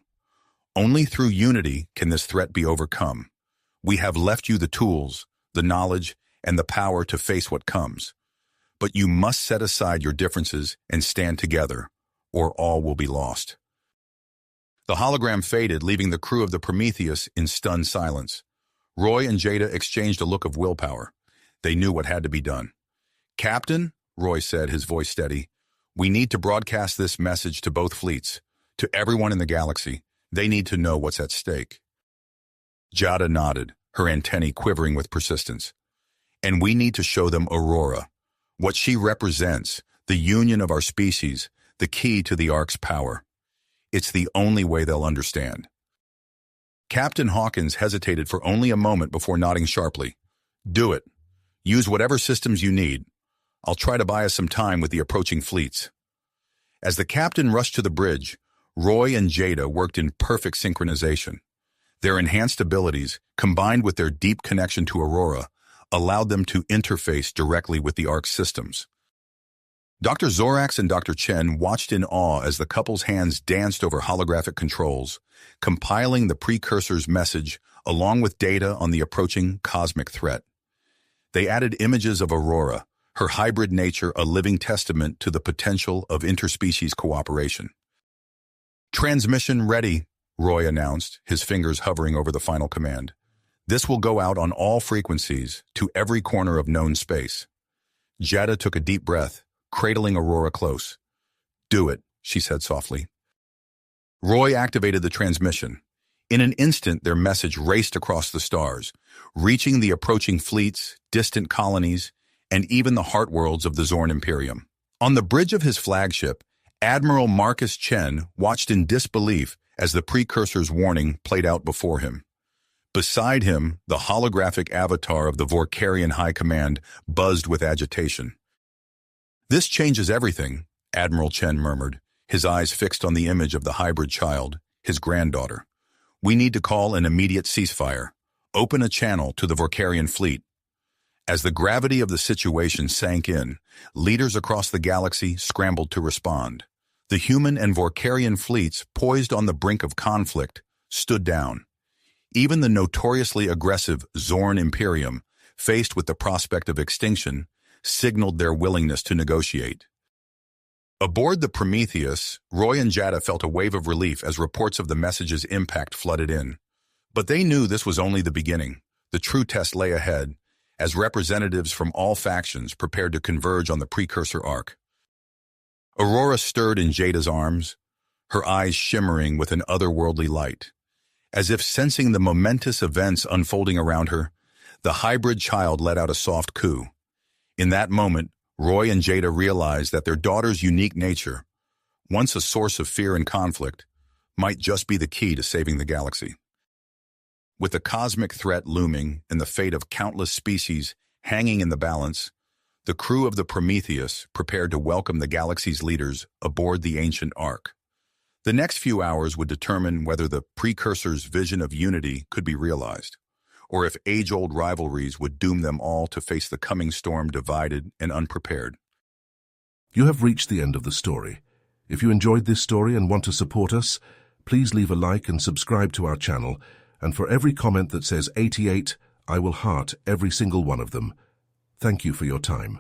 "Only through unity can this threat be overcome. We have left you the tools, the knowledge, and the power to face what comes. But you must set aside your differences and stand together, or all will be lost." The hologram faded, leaving the crew of the Prometheus in stunned silence. Roy and Jada exchanged a look of willpower. They knew what had to be done. "Captain," Roy said, his voice steady, "we need to broadcast this message to both fleets, to everyone in the galaxy. They need to know what's at stake." Jada nodded, her antennae quivering with persistence. "And we need to show them Aurora, what she represents, the union of our species, the key to the Ark's power. It's the only way they'll understand." Captain Hawkins hesitated for only a moment before nodding sharply. Do it. Use whatever systems you need. I'll try to buy us some time with the approaching fleets. As the captain rushed to the bridge, Roy and Jada worked in perfect synchronization. Their enhanced abilities, combined with their deep connection to Aurora, allowed them to interface directly with the Ark's systems. Dr. Zorax and Dr. Chen watched in awe as the couple's hands danced over holographic controls, compiling the precursor's message along with data on the approaching cosmic threat. They added images of Aurora, her hybrid nature a living testament to the potential of interspecies cooperation. "Transmission ready," Roy announced, his fingers hovering over the final command. "This will go out on all frequencies, to every corner of known space." Jada took a deep breath, cradling Aurora close. "Do it," she said softly. Roy activated the transmission. In an instant, their message raced across the stars, reaching the approaching fleets, distant colonies, and even the heart worlds of the Zorn Imperium. On the bridge of his flagship, Admiral Marcus Chen watched in disbelief as the precursor's warning played out before him. Beside him, the holographic avatar of the Vorkarian High Command buzzed with agitation. "This changes everything," Admiral Chen murmured, his eyes fixed on the image of the hybrid child, his granddaughter. "We need to call an immediate ceasefire. Open a channel to the Vorkarian fleet." As the gravity of the situation sank in, leaders across the galaxy scrambled to respond. The human and Vorkarian fleets, poised on the brink of conflict, stood down. Even the notoriously aggressive Zorn Imperium, faced with the prospect of extinction, signaled their willingness to negotiate. Aboard the Prometheus, Roy and Jada felt a wave of relief as reports of the message's impact flooded in. But they knew this was only the beginning. The true test lay ahead, as representatives from all factions prepared to converge on the precursor arc. Aurora stirred in Jada's arms, her eyes shimmering with an otherworldly light. As if sensing the momentous events unfolding around her, the hybrid child let out a soft coo. In that moment, Roy and Jada realized that their daughter's unique nature, once a source of fear and conflict, might just be the key to saving the galaxy. With the cosmic threat looming and the fate of countless species hanging in the balance, the crew of the Prometheus prepared to welcome the galaxy's leaders aboard the ancient Ark. The next few hours would determine whether the precursor's vision of unity could be realized, or if age-old rivalries would doom them all to face the coming storm divided and unprepared. You have reached the end of the story. If you enjoyed this story and want to support us, please leave a like and subscribe to our channel, and for every comment that says 88, I will heart every single one of them. Thank you for your time.